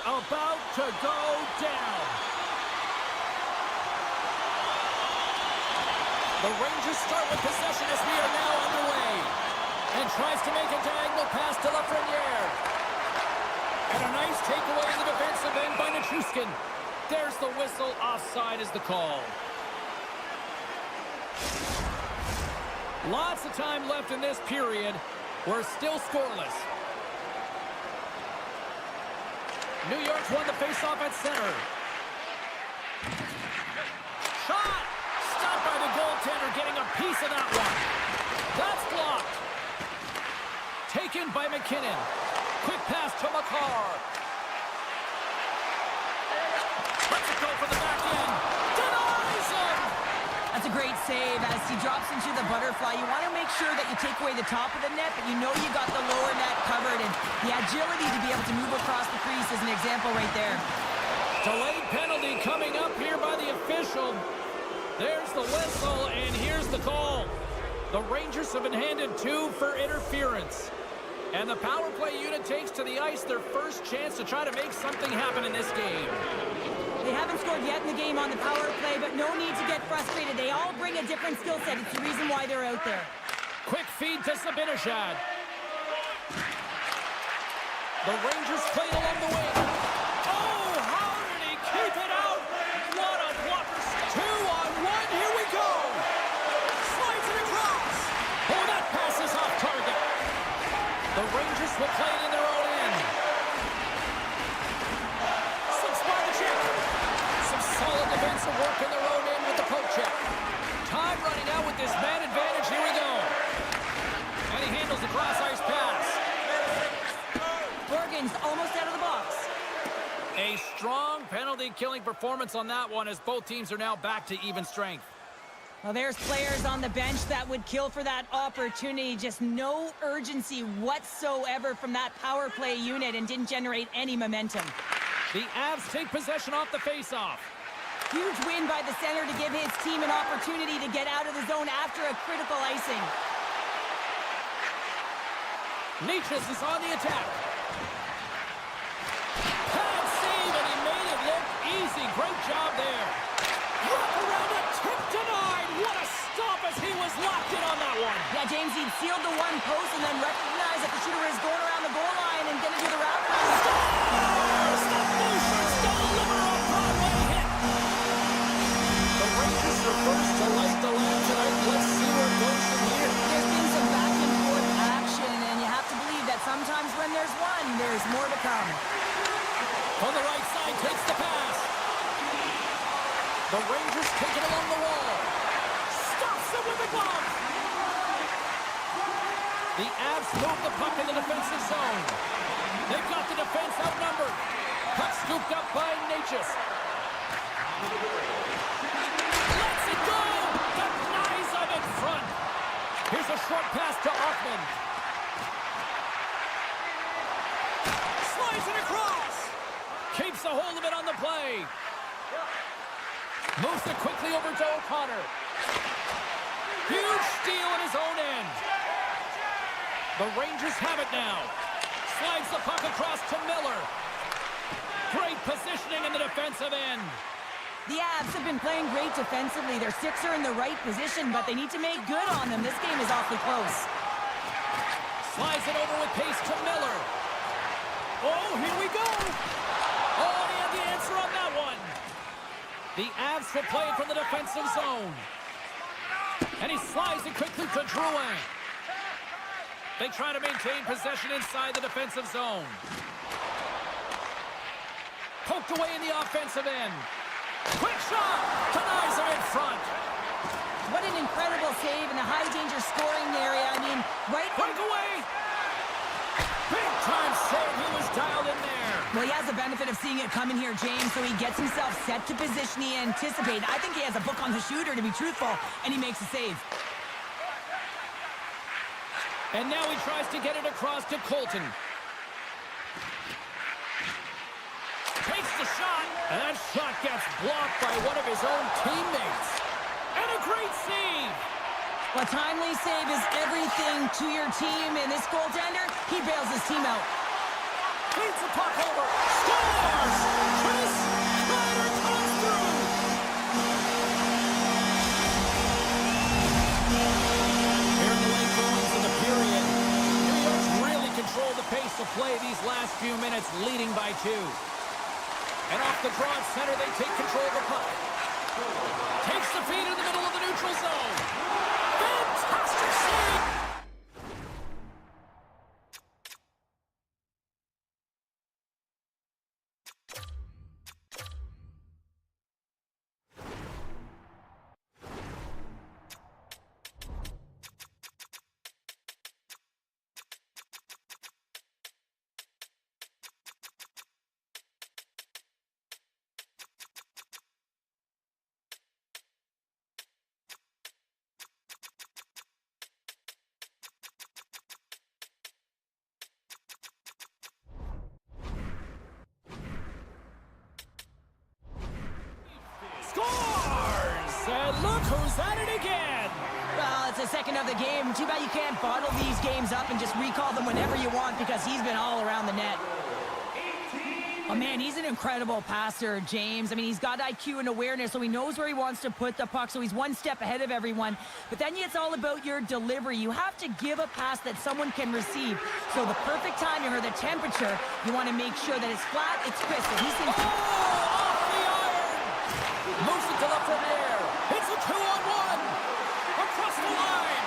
about to go down. The Rangers start with possession as we are now underway. And tries to make a diagonal pass to Lafreniere. And a nice takeaway in the defensive end by Nichushkin. There's the whistle. Offside is the call. Lots of time left in this period. We're still scoreless. New York's won the faceoff at center. Shot! Stopped by the goaltender, getting a piece of that one. That's blocked. Taken by McKinnon. Quick pass to Makar. Let's go for the back end. Denies him! That's a great save as he drops into the butterfly. You want to make sure that you take away the top of the net, but you know you got the lower net covered, and the agility to be able to move across the crease is an example right there. Delayed penalty coming up here by the official. There's the whistle, and here's the call. The Rangers have been handed 2 for interference. And the power play unit takes to the ice their first chance to try to make something happen in this game. They haven't scored yet in the game on the power play, but no need to get frustrated. They all bring a different skill set. It's the reason why they're out there. Quick feed to Zibanejad. The Rangers played along the wing. Oh, how did he keep it out? What a blocker. 2-on-1. Here we go. Slides it across. Oh, that pass is off target. The Rangers will play it in their own end. Slips by the check. Some solid defensive work in their own end with the poke check. Time running out with this man advantage. Here we go. And he handles the cross-ice pass. Bergen's almost out of the box. A strong penalty-killing performance on that one as both teams are now back to even strength. Well, there's players on the bench that would kill for that opportunity. Just no urgency whatsoever from that power play unit and didn't generate any momentum. The Avs take possession off the face-off. Huge win by the center to give his team an opportunity to get out of the zone after a critical icing. Nichus is on the attack. Pad save, and he made it look easy. Great job there. Wrap around a tip denied. What a stop as he was locked in on that one. Yeah, James, he'd sealed the one post and then recognized that the shooter is going around the goal line and going to do the wrap around. Stars! The Blueshirts deliver a Broadway hit. The Rangers are first to light the lamp tonight. Let's see where it goes from here. There's been some back and forth action, and you have to believe that sometimes when there's one, there's more to come. On the right side, takes the pass. The Rangers take it along the wall. Stops it with a glove. The Avs move the puck in the defensive zone. They've got the defense outnumbered. Puck scooped up by Nichus. Lets it go. Denies him in front. Here's a short pass to Hoffman. Slides it across. Keeps a hold of it on the play. Moves it quickly over to O'Connor. Huge steal in his own end. The Rangers have it now. Slides the puck across to Miller. Great positioning in the defensive end. The Avs have been playing great defensively. Their sticks are in the right position, but they need to make good on them. This game is awfully close. Slides it over with pace to Miller. Oh, here we go. Oh, he had the answer on that one. The Avs will play it from the defensive zone. And he slides it quickly to Drouin. They try to maintain possession inside the defensive zone. Poked away in the offensive end. Quick shot! Denies him in front. What an incredible save in the high-danger scoring area. I mean, right... Breakaway! Big-time save. He was dialed in there. Well, he has the benefit of seeing it coming here, James, so he gets himself set to position he anticipated. I think he has a book on the shooter, to be truthful, and he makes a save. And now he tries to get it across to Colton. Takes the shot, and that shot gets blocked by one of his own teammates. And a great save. A timely save is everything to your team, and this goaltender, he bails his team out. Feeds the puck over. Score! to play these last few minutes, leading by 2. And off the draw at center, they take control of the puck. Takes the feed in the middle of the neutral zone. Fantastic save! Scores! And look who's at it again! Well, it's the second of the game. Too bad you can't bottle these games up and just recall them whenever you want because he's been all around the net. Oh, man, he's an incredible passer, James. I mean, he's got IQ and awareness, so he knows where he wants to put the puck, so he's one step ahead of everyone. But then it's all about your delivery. You have to give a pass that someone can receive. So the perfect timing or the temperature, you want to make sure that it's flat, it's crisp. He's in... Off the iron! Moves it to left from there. It's a 2-on-1! Across the line!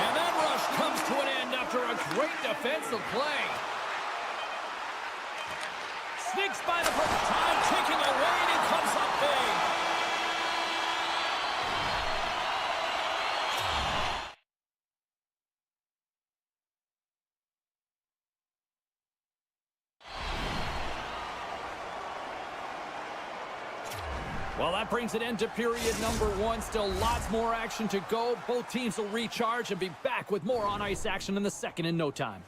And that rush comes to an end after a great defensive play. Sneaks by the perfect time, taking away, and he comes up big. Well, that brings an end to period number 1. Still lots more action to go. Both teams will recharge and be back with more on-ice action in the second in no time.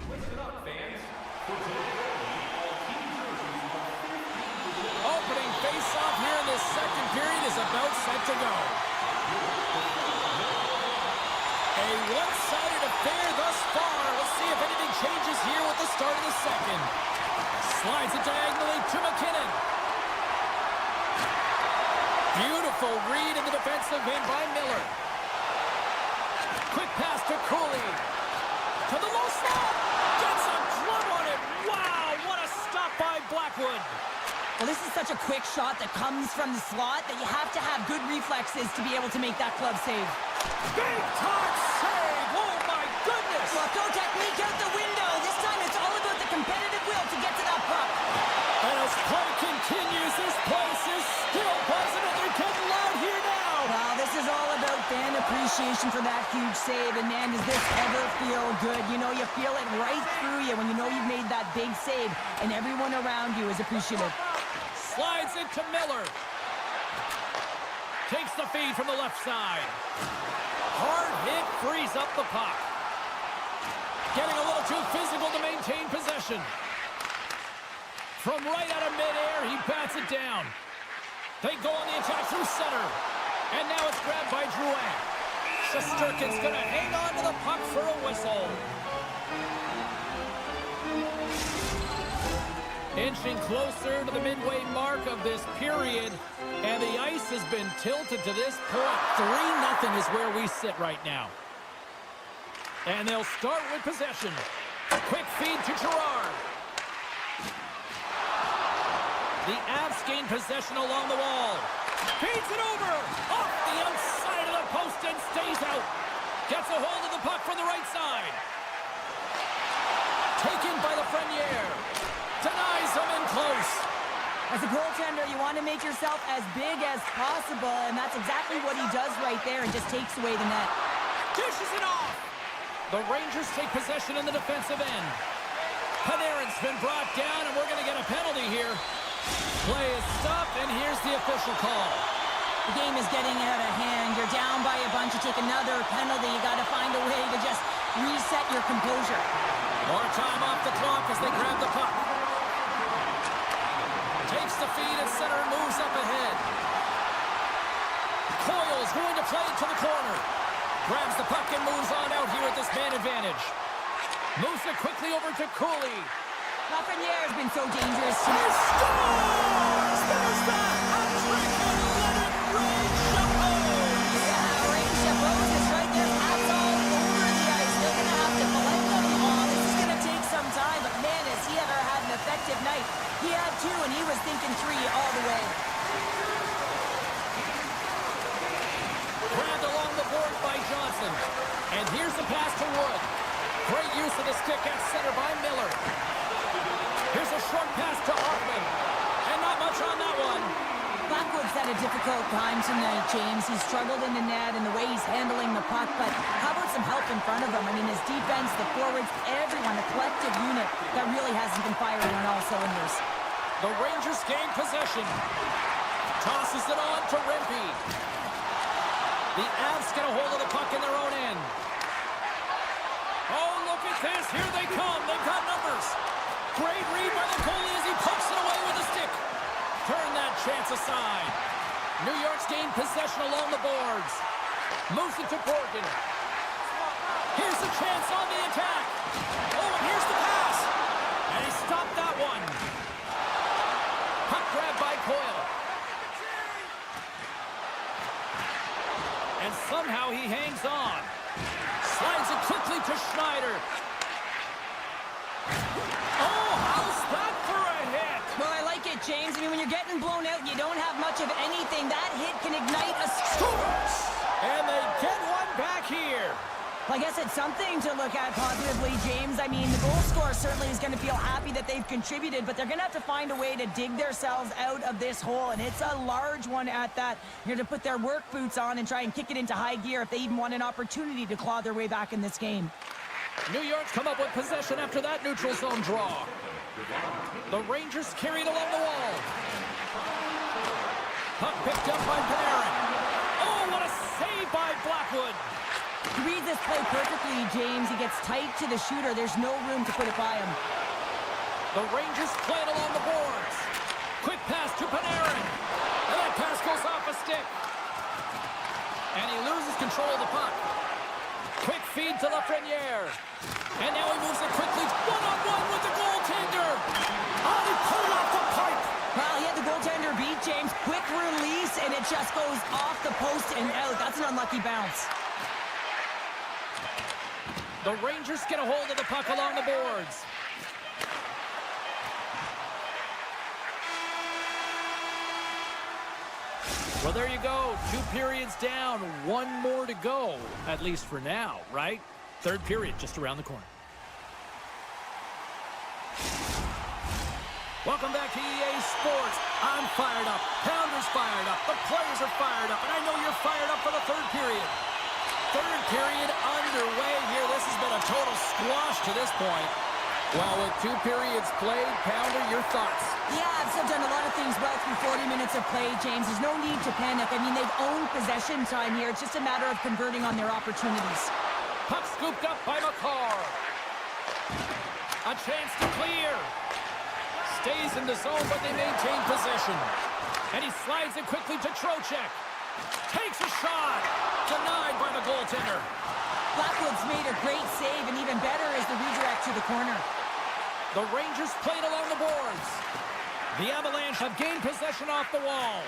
Listen up, fans. Opening face-off here in this second period is about set to go. A one-sided affair thus far. Let's see if anything changes here with the start of the second. Slides it diagonally to McKinnon. Beautiful read in the defensive end by Miller. Quick pass to Cooley. To the low slot. Gets a glove on it. Wow, what a stop by Blackwood. Well, this is such a quick shot that comes from the slot that you have to have good reflexes to be able to make that glove save. Big time save! Oh my goodness! Well, throw technique out the window. This time it's all about the competitive will to get to that puck. And as play continues, this place is still buzzing and they're getting loud here now! Well, this is all about fan appreciation for that huge save. And man, does this ever feel good. You know, you feel it right through you when you know you've made that big save and everyone around you is appreciative. Slides it to Miller. Takes the feed from the left side. Hard hit frees up the puck. Getting a little too physical to maintain possession. From right out of midair, he bats it down. They go on the attack through center. And now it's grabbed by Drouin. Shesterkin's going to hang on to the puck for a whistle. Inching closer to the midway mark of this period, and the ice has been tilted to this point. 3-0 is where we sit right now. And they'll start with possession. Quick feed to Girard. The Avs gain possession along the wall. Feeds it over. Off the outside of the post and stays out. Gets a hold of the puck from the right side. Taken by Lafreniere. Denies him in close. As a goaltender, you want to make yourself as big as possible, and that's exactly what he does right there and just takes away the net. Dishes it off. The Rangers take possession in the defensive end. Panarin's been brought down, and we're going to get a penalty here. Play is stopped, and here's the official call. The game is getting out of hand. You're down by a bunch. You take another penalty. You got to find a way to just reset your composure. More time off the clock as they grab the puck. Takes the feed at center and moves up ahead. Coyle's going to play to the corner. Grabs the puck and moves on out here at this man advantage. Moves it quickly over to Cooley. Lafreniere has been so dangerous He tonight. scores! There's the hat-trick and let it rain Chapeau! Yeah, Ray Chapeau is right there. Hats all over the ice. They're going to have to collect them all. This is going to take fantastic night. He had 2, and he was thinking 3 all the way. Grabbed along the board by Johnson. And here's the pass to Wood. Great use of the stick at center by Miller. Here's a short pass to Hoffman. And not much on that one. Blackwood's had a difficult time tonight, James. He's struggled in the net and the way he's handling the puck, but how about some help in front of him? I mean, his defense, the forwards, everyone, a collective unit that really hasn't been firing on all cylinders. The Rangers gain possession. Tosses it on to Rempe. The Avs get a hold of the puck in their own end. Oh, look at this. Here they come. They've got numbers. Great read by the goalie as he pokes it away with a stick. Turn that chance aside. New York's gained possession along the boards. Moves it to Borgen. Here's the chance on the attack. Oh, and here's the pass. And he stopped that one. Puck grab by Coyle. And somehow he hangs on. Slides it quickly to Schneider. Oh, how's that for a hit? Well, I like it, James. I mean, when you're getting blown out, you don't have much of anything. That hit can ignite a Scores! And they get one back here. Well, I guess it's something to look at positively, James. I mean, the goal scorer certainly is going to feel happy that they've contributed, but they're going to have to find a way to dig themselves out of this hole, and it's a large one at that. They're going to put their work boots on and try and kick it into high gear if they even want an opportunity to claw their way back in this game. New York's come up with possession after that neutral zone draw. The Rangers carried along the wall. Puck picked up by Panarin. Oh, what a save by Blackwood. He reads this play perfectly, James. He gets tight to the shooter. There's no room to put it by him. The Rangers play it along the boards. Quick pass to Panarin. And that pass goes off a stick. And he loses control of the puck. Quick feed to Lafreniere. And now he moves it quickly. One-on-one with the goaltender. Oh, he pulled off the pipe. Well, he had the goaltender beat, James. Quick release, and it just goes off the post and out. That's an unlucky bounce. The Rangers get a hold of the puck along the boards. Well, there you go. 2 periods down, 1 more to go, at least for now, right? Third period just around the corner. Welcome back to EA Sports. I'm fired up. Pounder's fired up. The players are fired up. And I know you're fired up for the third period. Third period underway here. This has been a total squash to this point. Well, with 2 periods played, Pounder, your thoughts? Yeah, I've done a lot of things well through 40 minutes of play, James. There's no need to panic. I mean, they've owned possession time here. It's just a matter of converting on their opportunities. Puck scooped up by McCarr. A chance to clear. Stays in the zone, but they maintain possession. And he slides it quickly to Trocheck. Takes a shot. Denied by the goaltender. Blackwood's made a great save, and even better is the redirect to the corner. The Rangers played along the boards. The Avalanche have gained possession off the wall.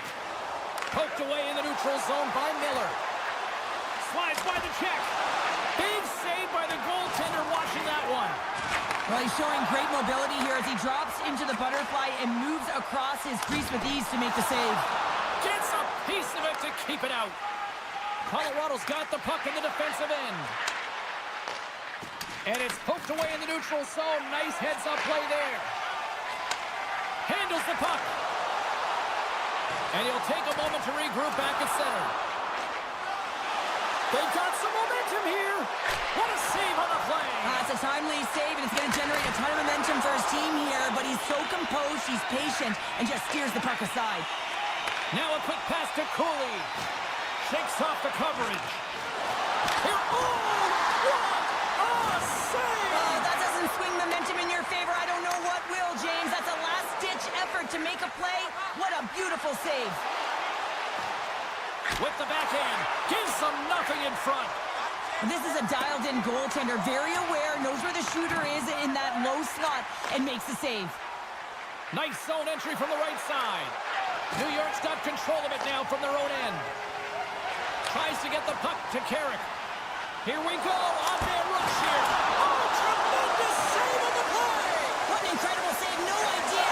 Poked away in the neutral zone by Miller. Slides by the check. Big save by the goaltender watching that one. Well, he's showing great mobility here as he drops into the butterfly and moves across his crease with ease to make the save. Gets a piece of it to keep it out. Colorado's got the puck in the defensive end. And it's poked away in the neutral zone. Nice heads-up play there. Handles the puck. And he'll take a moment to regroup back at center. They've got some momentum here. What a save on the play. It's a timely save, and it's going to generate a ton of momentum for his team here, but he's so composed, he's patient, and just steers the puck aside. Now a quick pass to Cooley. Shakes off the coverage. Here, what a save! Oh, that doesn't swing momentum in your favor. I don't know what will, James. That's a last-ditch effort to make a play. What a beautiful save. With the backhand, gives them nothing in front. This is a dialed-in goaltender, very aware, knows where the shooter is in that low slot, and makes the save. Nice zone entry from the right side. New York's got control of it now from their own end. Tries to get the puck to Carrick. Here we go, on-man rush here. Oh, tremendous save on the play! What an incredible save, no idea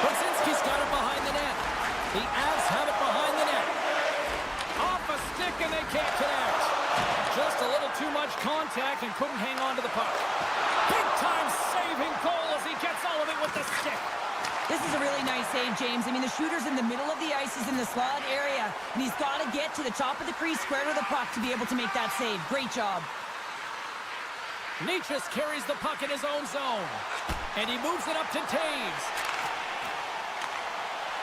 Brzezinski's got it behind the net. The Avs have it behind the net. Off a stick, and they can't connect. Just a little too much contact and couldn't hang on to the puck. Big-time saving goal as he gets all of it with the stick. This is a really nice save, James. I mean, the shooter's in the middle of the ice. He's in the slot area, and he's got to get to the top of the crease, square to the puck to be able to make that save. Great job. Nietzsche carries the puck in his own zone, and he moves it up to Taves.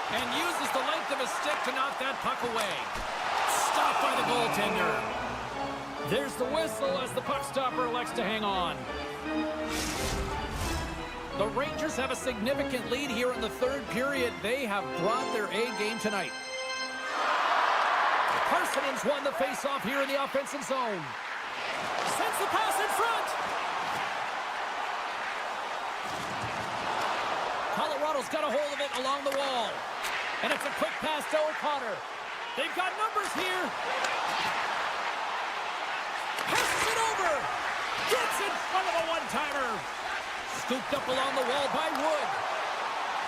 And uses the length of his stick to knock that puck away. Stopped by the goaltender. There's the whistle as the puck stopper elects to hang on. The Rangers have a significant lead here in the third period. They have brought their A game tonight. Parsonen's won the faceoff here in the offensive zone. Sends the pass in front. Colorado's got a hold of it along the wall. And it's a quick pass to O'Connor. They've got numbers here. Passes it over. Gets in front of a one-timer. Scooped up along the wall by Wood.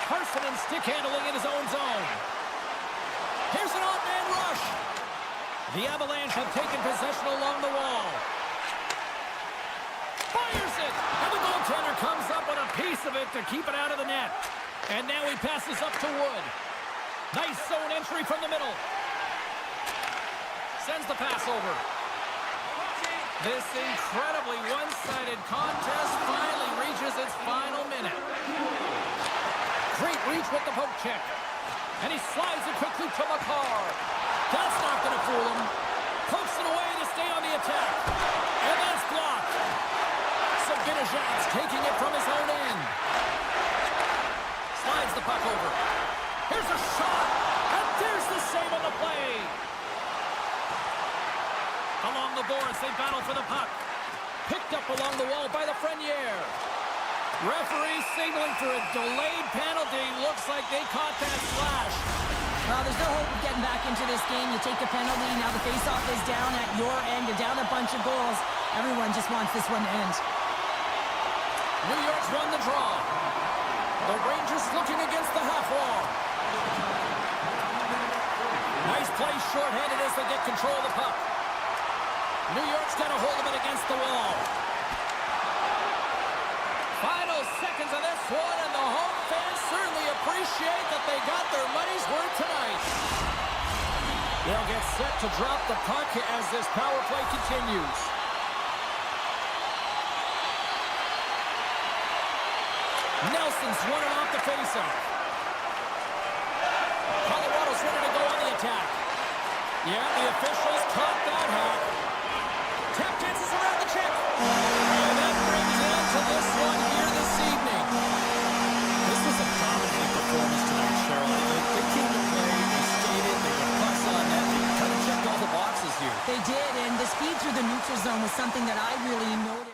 Carson stick handling in his own zone. Here's an odd-man rush. The Avalanche have taken possession along the wall. Fires it. And the goaltender comes up with a piece of it to keep it out of the net. And now he passes up to Wood. Nice zone entry from the middle. Sends the pass over. This incredibly one-sided contest finally reaches its final minute. Great reach with the poke check. And he slides it quickly to Makar. That's not going to fool him. Pokes it away to stay on the attack. And that's blocked. Sabinajad's taking it from his own end. Slides the puck over. Here's a shot. And there's the save on the play. Along the boards, they battle for the puck. Picked up along the wall by the Frenier. Referee signaling for a delayed penalty. Looks like they caught that flash. Well, there's no hope of getting back into this game. You take the penalty. Now the faceoff is down at your end. You're down a bunch of goals. Everyone just wants this one to end. New York's won the draw. The Rangers looking against the half wall. Nice play shorthanded as they get control of the puck. New York's got a hold of it against the wall. Final seconds of this one, and the home fans certainly appreciate that they got their money's worth tonight. They'll get set to drop the puck as this power play continues. Nelson's running off the faceoff. Colorado's ready to go on the attack. Yeah, the officials caught that hack. Tap dances around the check. And that brings it to this one here this evening. This was a dominant performance tonight, Cheryl. They came to play, they skated, they were pucks on net, they kind of checked all the boxes here. They did, and the speed through the neutral zone was something that I really noticed.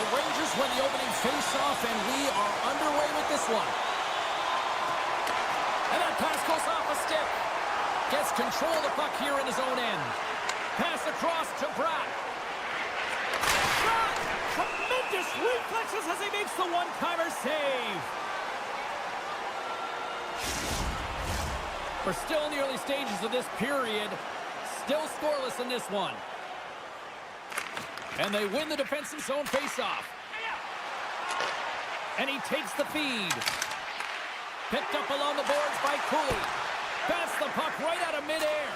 The Rangers win the opening face-off, and we are underway with this one. And that pass goes off a stick. Gets control of the puck here in his own end. Pass across to Bratt. Shot! Tremendous reflexes as he makes the one-timer save. We're still in the early stages of this period. Still scoreless in this one. And they win the defensive zone face-off. And he takes the feed. Picked up along the boards by Cooley. Bats the puck right out of midair.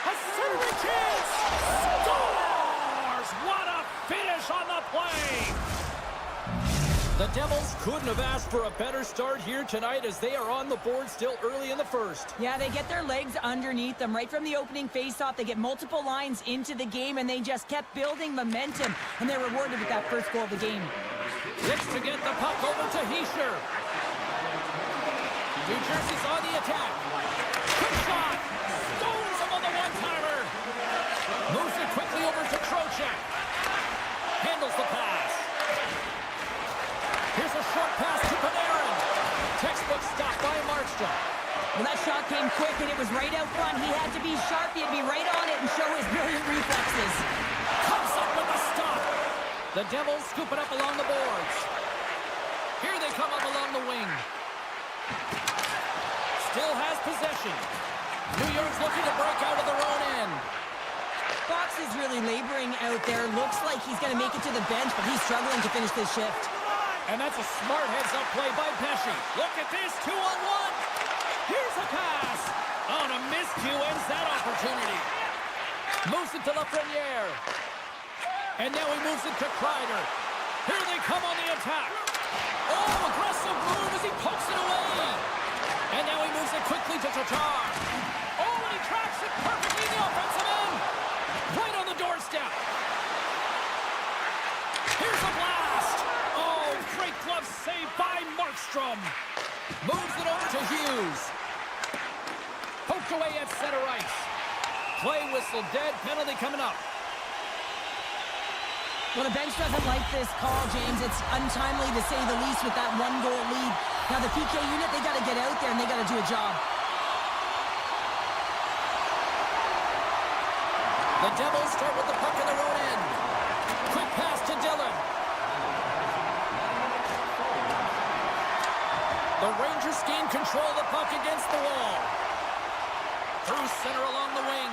A centering chance! Scores! What a finish on the play! The Devils couldn't have asked for a better start here tonight as they are on the board still early in the first. Yeah, they get their legs underneath them right from the opening faceoff. They get multiple lines into the game, and they just kept building momentum, and they're rewarded with that first goal of the game. Looks to get the puck over to Hischier. New Jersey's on the attack. Quick shot! Stones him on the one-timer. Moves it quickly over to Trocheck. Handles the pass. Here's a short pass to Panarin. Textbook stop by Markstrom. Well, that shot came quick, and it was right out front. He had to be sharp. He had to be right on it and show his brilliant reflexes. Comes up with a stop. The Devils scoop it up along the boards. Here they come up along the wing. Still has possession. New York's looking to break out of their own end. Fox is really laboring out there. Looks like he's going to make it to the bench, but he's struggling to finish this shift. And that's a smart heads-up play by Pesce. Look at this, 2-on-1. Here's a pass. Oh, and a miscue ends that opportunity. Moves it to Lafreniere. And now he moves it to Kreider. Here they come on the attack. Oh, aggressive move as he pokes it away. And now he moves it quickly to Tatar. Oh, and he tracks it perfectly in the offensive end. Right on the doorstep. Here's a blast. Oh, great glove save by Markstrom. Moves it over to Hughes. Poked away at center ice. Play whistle dead. Penalty coming up. Well, the bench doesn't like this call, James. It's untimely to say the least with that one-goal lead. Now, the PK unit, they got to get out there and they got to do a job. The Devils start with the puck in their own end. Quick pass to Dillon. The Rangers gain control of the puck against the wall. Through center along the wing.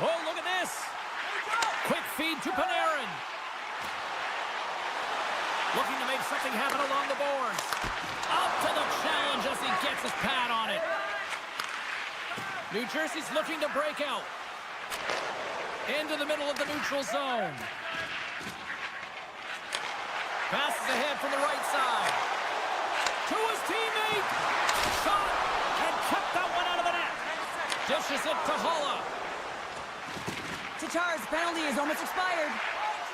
Oh, look at this. Quick feed to Panarin. Looking to make something happen along the boards. Up to the challenge as he gets his pad on it. New Jersey's looking to break out. Into the middle of the neutral zone. Passes ahead from the right side. To his teammate. Shot. And kept that one out of the net. Dishes it to Holla. Tatar's penalty is almost expired.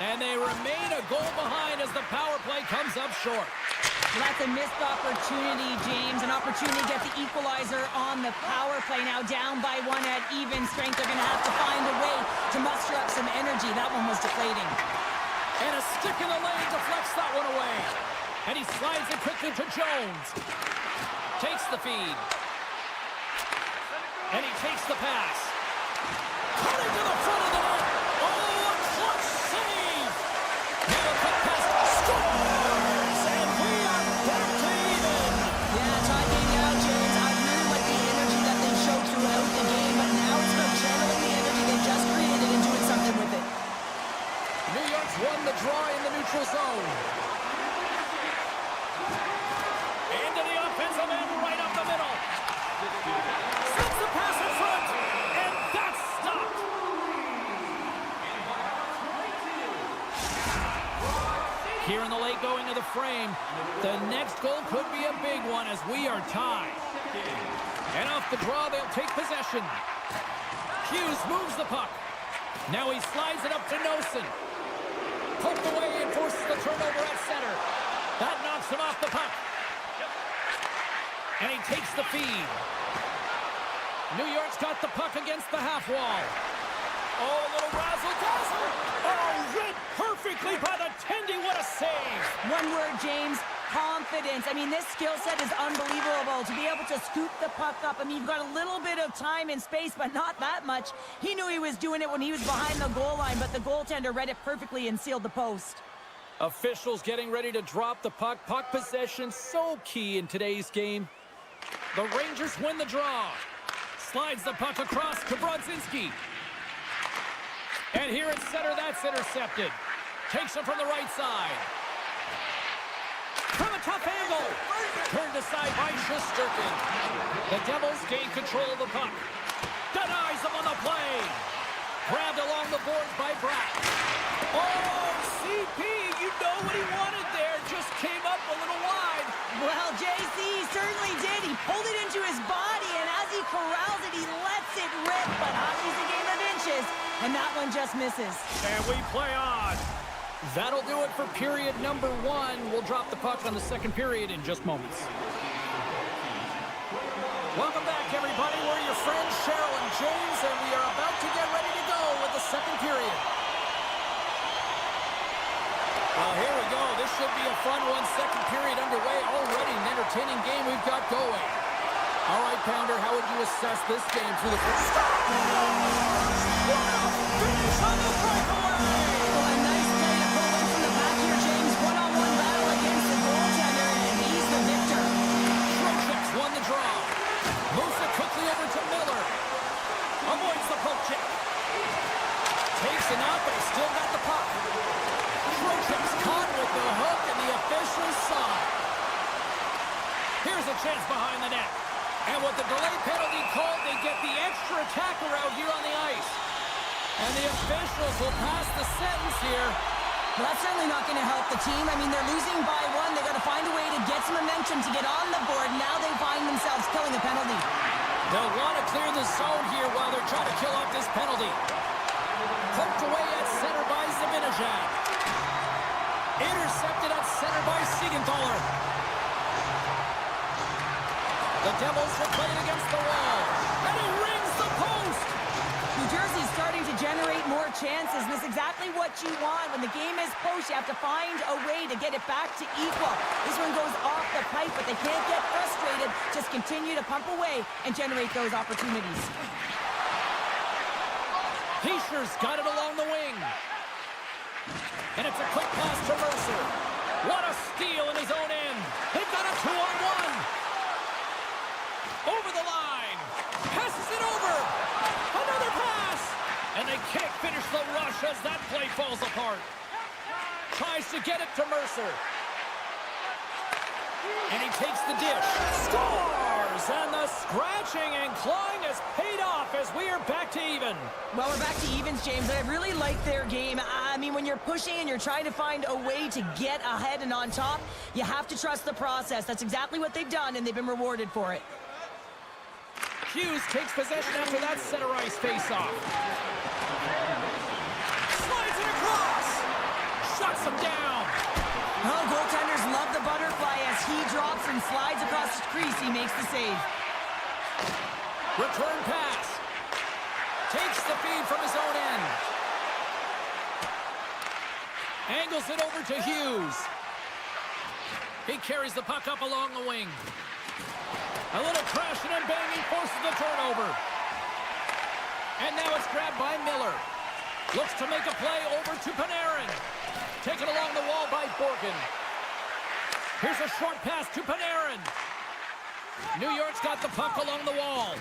And they remain a goal behind as the power play comes up short. Well, that's a missed opportunity, James. An opportunity to get the equalizer on the power play. Now down by one at even strength. They're going to have to find a way to muster up some energy. That one was deflating. And a stick in the lane deflects that one away. And he slides it quickly to Jones. Takes the feed. And he takes the pass. Coming to the front of the net. Oh, a clutch save. Now a quick pass. Scores! And we are back to even. Yeah, tie game now, James. I really like the energy that they showed throughout the game, but now it's about channeling the energy they just created and doing something with it. New York's won the draw in the neutral zone. Into the offensive end, right up the middle. Sends the pass in front, and that's stopped. Here in the late going of the frame, the next goal could be a big one as we are tied. And off the draw, they'll take possession. Hughes moves the puck. Now he slides it up to Nosen. Poked away and forces the turnover at center. That knocks him off the puck. And he takes the feed. New York's got the puck against the half wall. Oh, a little razzle-dazzle. Oh, read perfectly by the Tendy. What a save. One word, James. Confidence. I mean, this skill set is unbelievable. To be able to scoop the puck up. I mean, you've got a little bit of time and space, but not that much. He knew he was doing it when he was behind the goal line, but the goaltender read it perfectly and sealed the post. Officials getting ready to drop the puck. Puck possession so key in today's game. The Rangers win the draw. Slides the puck across to Brodzinski. And here at center, that's intercepted. Takes him from the right side. From a tough angle. Turned aside by Shesterkin. The Devils gain control of the puck. Denies him on the play. Grabbed along the boards by Bratt. Oh, CP, you know what he wanted there. Just came up a little wide. Well, JC certainly did. He pulled it into his body, and as he corrals it, he lets it rip. But hockey's a game of inches, and that one just misses. And we play on. That'll do it for period number 1. We'll drop the puck on the second period in just moments. Welcome back, everybody. We're your friends, Cheryl and James, and we are about to get ready to go with the second period. Well, here we go. This should be a fun one. Second period underway. Already an entertaining game we've got going. All right, Pounder, how would you assess this game through the first? What a finish on the breakaway! Well, a nice play to pull in from the back here, James. One-on-one battle against the goaltender, and he's the victor. Trocheck's won the draw. Moves it quickly over to Miller. Avoids the poke check. Takes it out, but he's still got the puck. Trocheck's caught with the hook, and the officials saw it. Here's a chance behind the net. And with the delay penalty called, they get the extra attacker out here on the ice. And the officials will pass the sentence here. Well, that's certainly not going to help the team. I mean, they're losing by 1. They've got to find a way to get some momentum to get on the board. Now they find themselves killing a penalty. They'll want to clear the zone here while they're trying to kill off this penalty. Poked away at center by Zibanejad. Intercepted at center by Siegenthaler. The Devils will play it against the wall. And he rings the post. New Jersey's starting to generate more chances, and that's exactly what you want. When the game is post, you have to find a way to get it back to equal. This one goes off the pipe, but they can't get frustrated. Just continue to pump away and generate those opportunities. Heischer's got it along the wing. And it's a quick pass to Mercer. What a steal in his own end. They've got a 2-on-1. Over the line. Passes it over. Another pass. And they can't finish the rush as that play falls apart. Tries to get it to Mercer. And he takes the dish. Scores! And the scratching and clawing has paid off as we are back to even. Well, we're back to evens, James, and I really like their game. I mean, when you're pushing and you're trying to find a way to get ahead and on top, you have to trust the process. That's exactly what they've done, and they've been rewarded for it. Hughes takes possession after that center ice face-off. Slides it across. Shuts him down. Oh, goaltenders love the butterfly as he drops and slides across the crease. He makes the save. Return pass. Takes the feed from his own end. Angles it over to Hughes. He carries the puck up along the wing. A little crashing and banging forces the turnover. And now it's grabbed by Miller. Looks to make a play over to Panarin. Taken along the wall by Borgen. Here's a short pass to Panarin. New York's got the puck along the wall.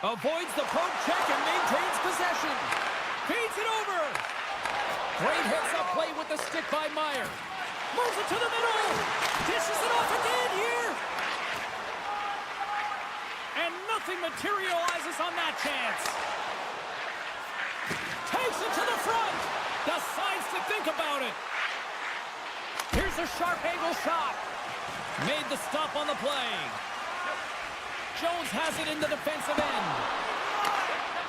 Avoids the poke check and maintains possession. Feeds it over. Great heads-up play with the stick by Meyer. Moves it to the middle. Dishes it off again here. And nothing materializes on that chance. Takes it to the front. Decides to think about it. Here's a sharp angle shot. Made the stop on the play. Jones has it in the defensive end.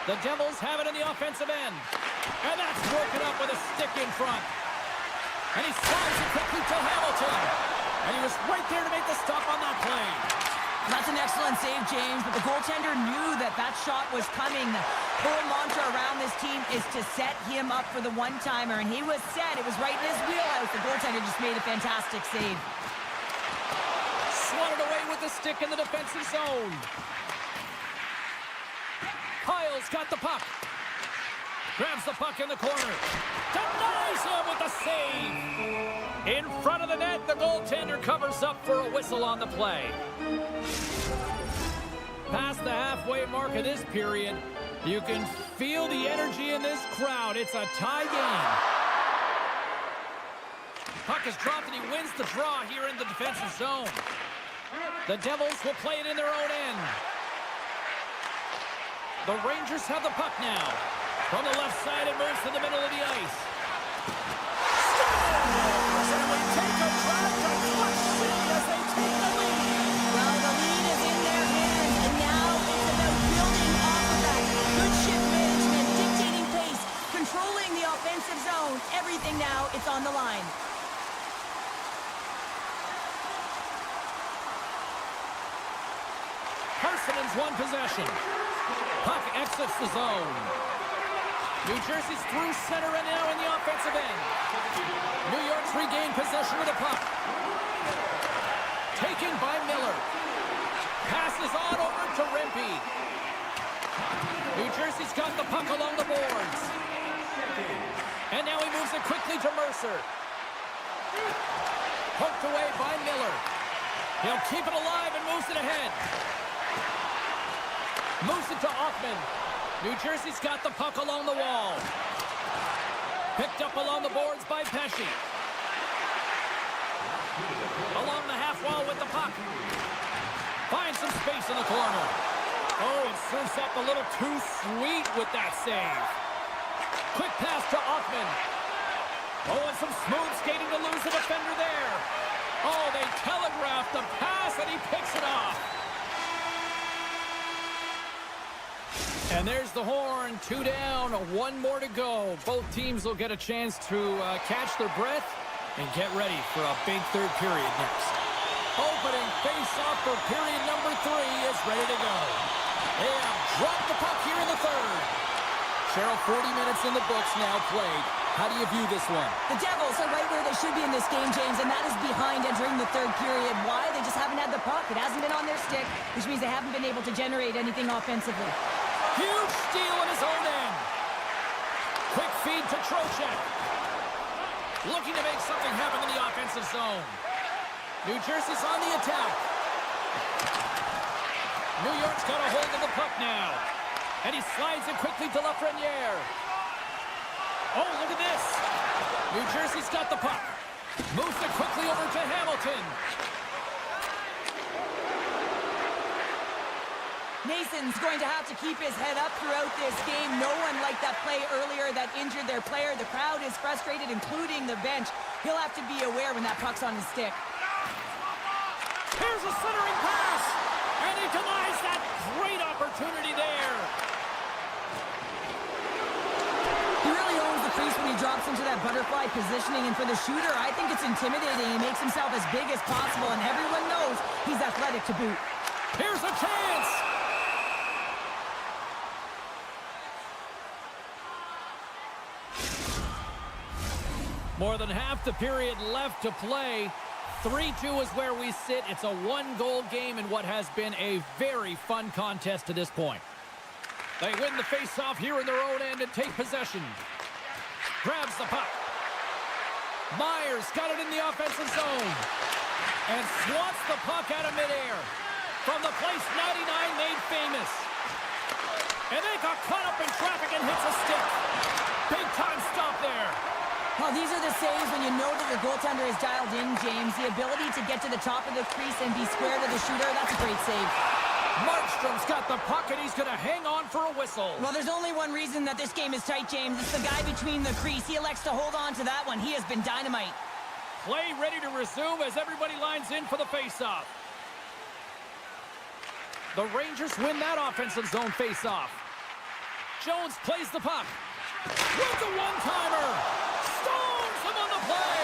The Devils have it in the offensive end. And that's broken up with a stick in front. And he slides it quickly to Hamilton. And he was right there to make the stop on that play. That's an excellent save, James, but the goaltender knew that that shot was coming. The whole mantra around this team is to set him up for the one-timer, and he was set. It was right in his wheelhouse. The goaltender just made a fantastic save. Swatted away with the stick in the defensive zone. Kyle's got the puck. Grabs the puck in the corner. Denies him with the save. In front of the net, the goaltender covers up for a whistle on the play. Past the halfway mark of this period, you can feel the energy in this crowd. It's a tie game. Puck is dropped and he wins the draw here in the defensive zone. The Devils will play it in their own end. The Rangers have the puck now. From the left side, it moves to the middle of the ice. And we take a drive to Clutch City as they take the lead. Well, the lead is in their hands, and now it's about building off of that. Good shift management, dictating pace, controlling the offensive zone. Everything now, it's on the line. Parsonen's won possession. Puck exits the zone. New Jersey's through center and now in the offensive end. New York's regained possession of the puck. Taken by Miller. Passes on over to Rempe. New Jersey's got the puck along the boards. And now he moves it quickly to Mercer. Poked away by Miller. He'll keep it alive and moves it ahead. Moves it to Hoffman. New Jersey's got the puck along the wall. Picked up along the boards by Pesci. Along the half wall with the puck. Finds some space in the corner. Oh, it serves up a little too sweet with that save. Quick pass to Hoffman. Oh, and some smooth skating to lose the defender there. Oh, they telegraphed the pass and he picks it off. And there's the horn, 2 down, 1 more to go. Both teams will get a chance to catch their breath and get ready for a big third period next. Opening face-off for period number 3 is ready to go. They have dropped the puck here in the third. Cheryl, 40 minutes in the books now played. How do you view this one? The Devils are right where they should be in this game, James, and that is behind entering the third period. Why? They just haven't had the puck. It hasn't been on their stick, which means they haven't been able to generate anything offensively. Huge steal in his own end. Quick feed to Trocheck. Looking to make something happen in the offensive zone. New Jersey's on the attack. New York's got a hold of the puck now. And he slides it quickly to Lafreniere. Oh, look at this. New Jersey's got the puck. Moves it quickly over to Hamilton. Mason's going to have to keep his head up throughout this game. No one liked that play earlier that injured their player. The crowd is frustrated, including the bench. He'll have to be aware when that puck's on his stick. Here's a centering pass, and he denies that great opportunity there. He really owns the crease when he drops into that butterfly positioning, and for the shooter, I think it's intimidating. He makes himself as big as possible, and everyone knows he's athletic to boot. Here's a chance. More than half the period left to play. 3-2 is where we sit. It's a 1-goal game in what has been a very fun contest to this point. They win the face-off here in their own end and take possession. Grabs the puck. Myers got it in the offensive zone. And swats the puck out of midair. From the place 99 made famous. And they got caught up in traffic and hits a stick. Big time stop there. Well, these are the saves when you know that your goaltender is dialed in, James. The ability to get to the top of the crease and be square to the shooter, that's a great save. Markstrom's got the puck, and he's going to hang on for a whistle. Well, there's only one reason that this game is tight, James. It's the guy between the crease. He elects to hold on to that one. He has been dynamite. Play ready to resume as everybody lines in for the faceoff. The Rangers win that offensive zone faceoff. Jones plays the puck. With the one-timer. Stones him on the play.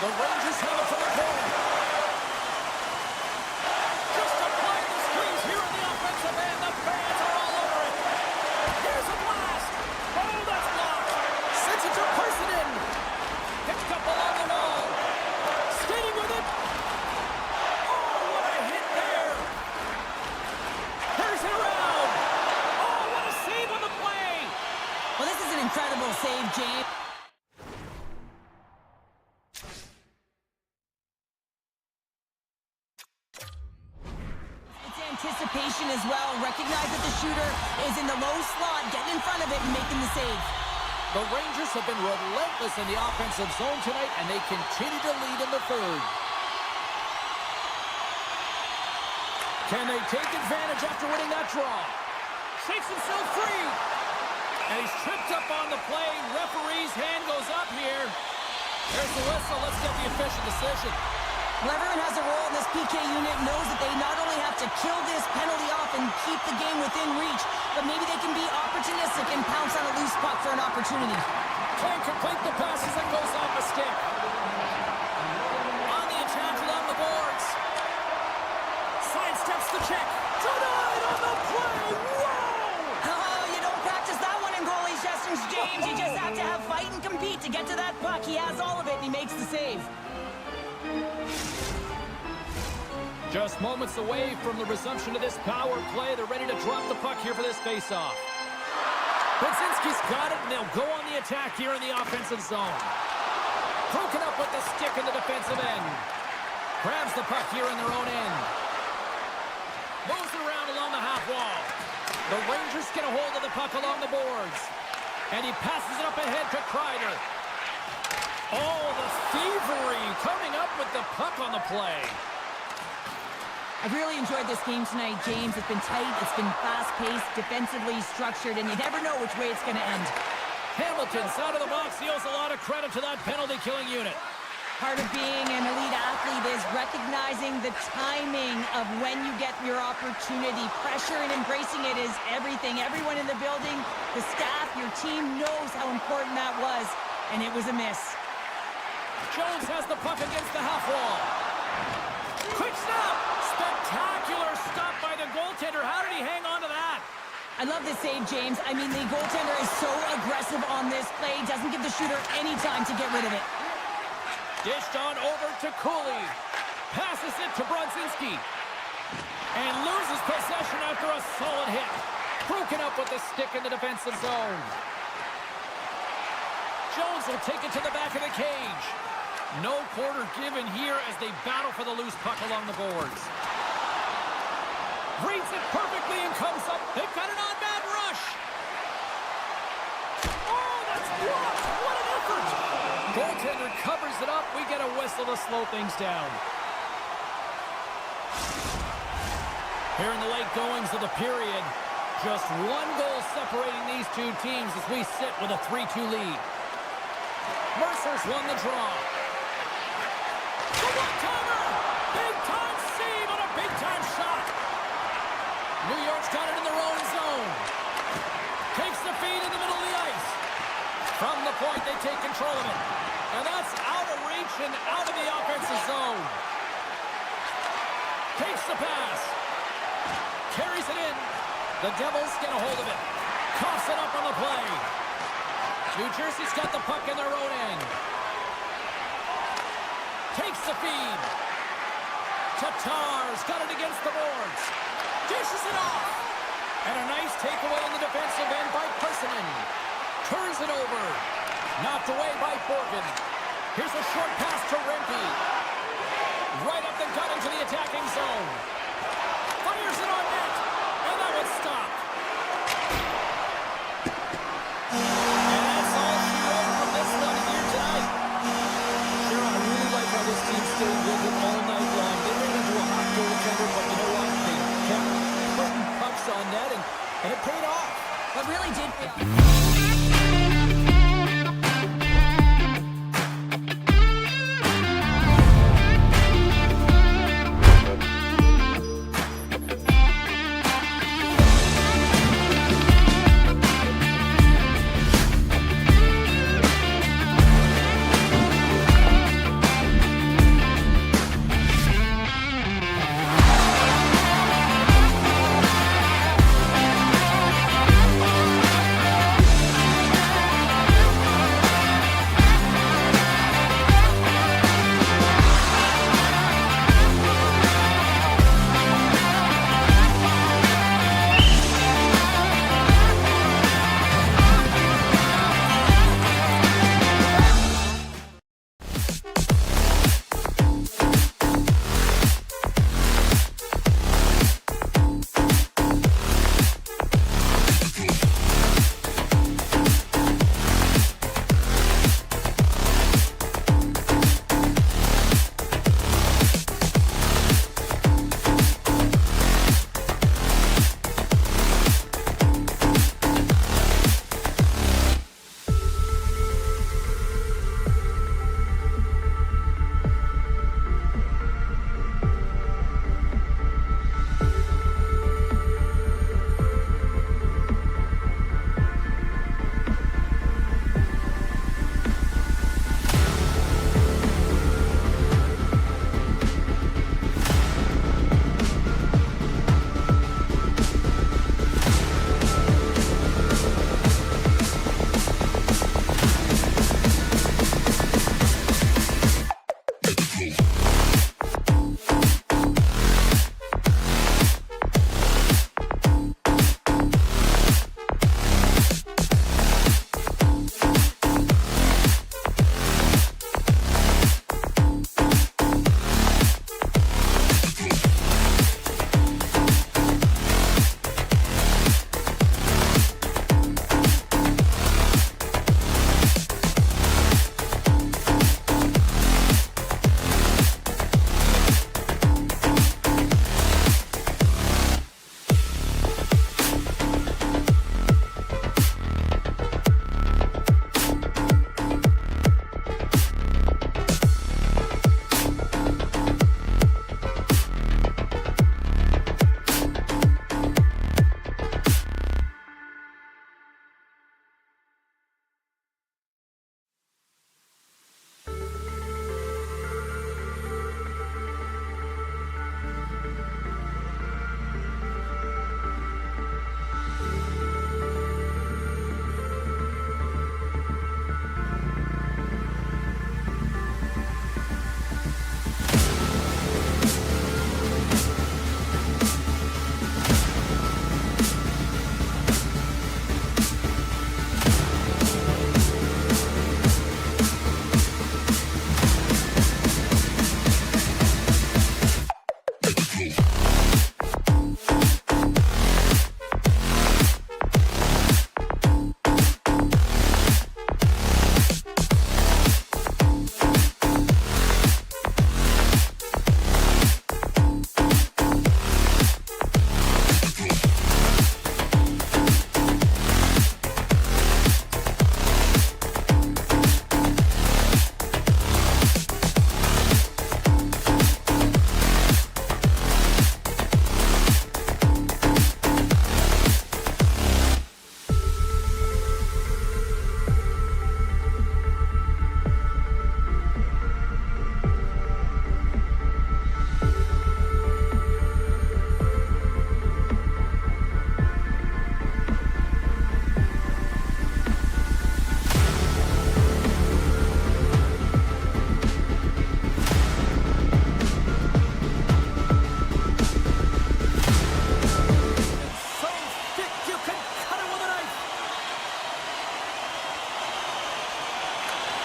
The Rangers have it to the corner. incredible save, James. It's anticipation as well. Recognize that the shooter is in the low slot, getting in front of it and making the save. The Rangers have been relentless in the offensive zone tonight, and they continue to lead in the third. Can they take advantage after winning that draw? Shakes himself free. And he's tripped up on the play. Referee's hand goes up here. There's the whistle. Let's get the official decision. Whoever has a role in this PK unit knows that they not only have to kill this penalty off and keep the game within reach, but maybe they can be opportunistic and pounce on a loose puck for an opportunity. Can't complete the passes and goes off the stick. On the attack along the boards. Sidesteps the check. Denied on the play. Whoa! Oh, you don't practice that one in goalie sessions, James. You just have to have fight and compete to get to that puck. He has all of it, and he makes the save. Just moments away from the resumption of this power play. They're ready to drop the puck here for this faceoff. Brzezinski's got it, and they'll go on the attack here in the offensive zone. Broken up with the stick in the defensive end. Grabs the puck here in their own end. Moves it around along the half wall. The Rangers get a hold of the puck along the boards. And he passes it up ahead to Kreider. Oh, the thievery coming up with the puck on the play. I've really enjoyed this game tonight, James. It's been tight, it's been fast-paced, defensively structured, and you never know which way it's going to end. Hamilton, side of the box, he owes a lot of credit to that penalty-killing unit. Part of being an elite athlete is recognizing the timing of when you get your opportunity. Pressure and embracing it is everything. Everyone in the building, the staff, your team knows how important that was, and it was a miss. Jones has the puck against the half wall. Quick snap! Spectacular stop by the goaltender. How did he hang on to that? I love this save, James. I mean, the goaltender is so aggressive on this play. Doesn't give the shooter any time to get rid of it. Dished on over to Cooley. Passes it to Brzezinski. And loses possession after a solid hit. Broken up with the stick in the defensive zone. Jones will take it to the back of the cage. No quarter given here as they battle for the loose puck along the boards. Reads it perfectly and comes up. They've got an on-man rush. Oh, that's blocked. What an effort. Goaltender covers it up. We get a whistle to slow things down. Here in the late goings of the period, just one goal separating these two teams as we sit with a 3-2 lead. Mercer's won the draw. The one-timer! Big-time save on a big-time shot. New York's got it in their own zone. Takes the feed in the middle of the ice. From the point, they take control of it. And that's out of reach and out of the offensive zone. Takes the pass. Carries it in. The Devils get a hold of it. Coughs it up on the play. New Jersey's got the puck in their own end. Takes the feed. Tatar's got it against the boards. Dishes it off. And a nice takeaway in the defensive end by Persinen. Turns it over. Knocked away by Borgen. Here's a short pass to Rempe. Right up the gut into the attacking zone. Fires it on net. And that one's stopped. And that's all she wrote from this one here tonight. Sure, I really like how this team stayed with it all night long. They ran into a hot goaltender, but you know what? They kept putting pucks on net, and it paid off. What really did pay off.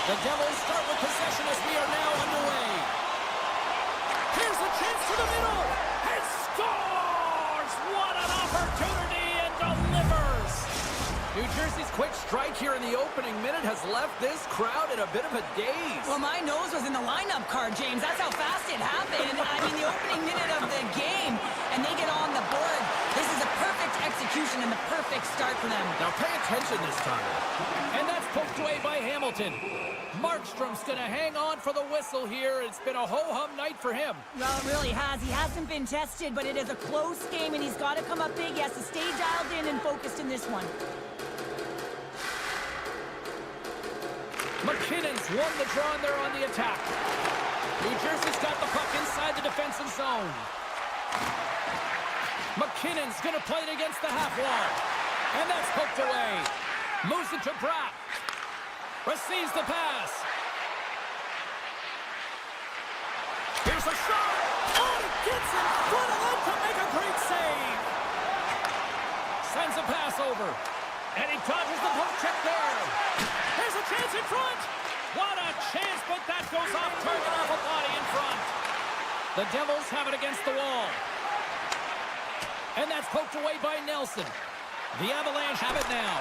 The Devils start with possession as we are now underway. Here's a chance to the middle. And scores! What an opportunity, and delivers! New Jersey's quick strike here in the opening minute has left this crowd in a bit of a daze. Well, my nose was in the lineup card, James. That's how fast it happened. I mean, the opening minute of the game, and they get on the board. This is a perfect execution and the perfect start for them. Now pay attention this time. And that's poked away by Hamilton. Markstrom's going to hang on for the whistle here. It's been a ho-hum night for him. Well, it really has. He hasn't been tested, but it is a close game, and he's got to come up big. He has to stay dialed in and focused in this one. McKinnon's won the draw, and they're on the attack. New Jersey's got the puck inside the defensive zone. McKinnon's going to play it against the half wall. And that's poked away. Moves it to Bratt. Receives the pass. Here's a shot. Oh, he gets in front of it to make a great save. Sends a pass over. And he dodges the poke check there. Here's a chance in front. What a chance, but that goes off target off a body in front. The Devils have it against the wall. And that's poked away by Nelson. The Avalanche have it now.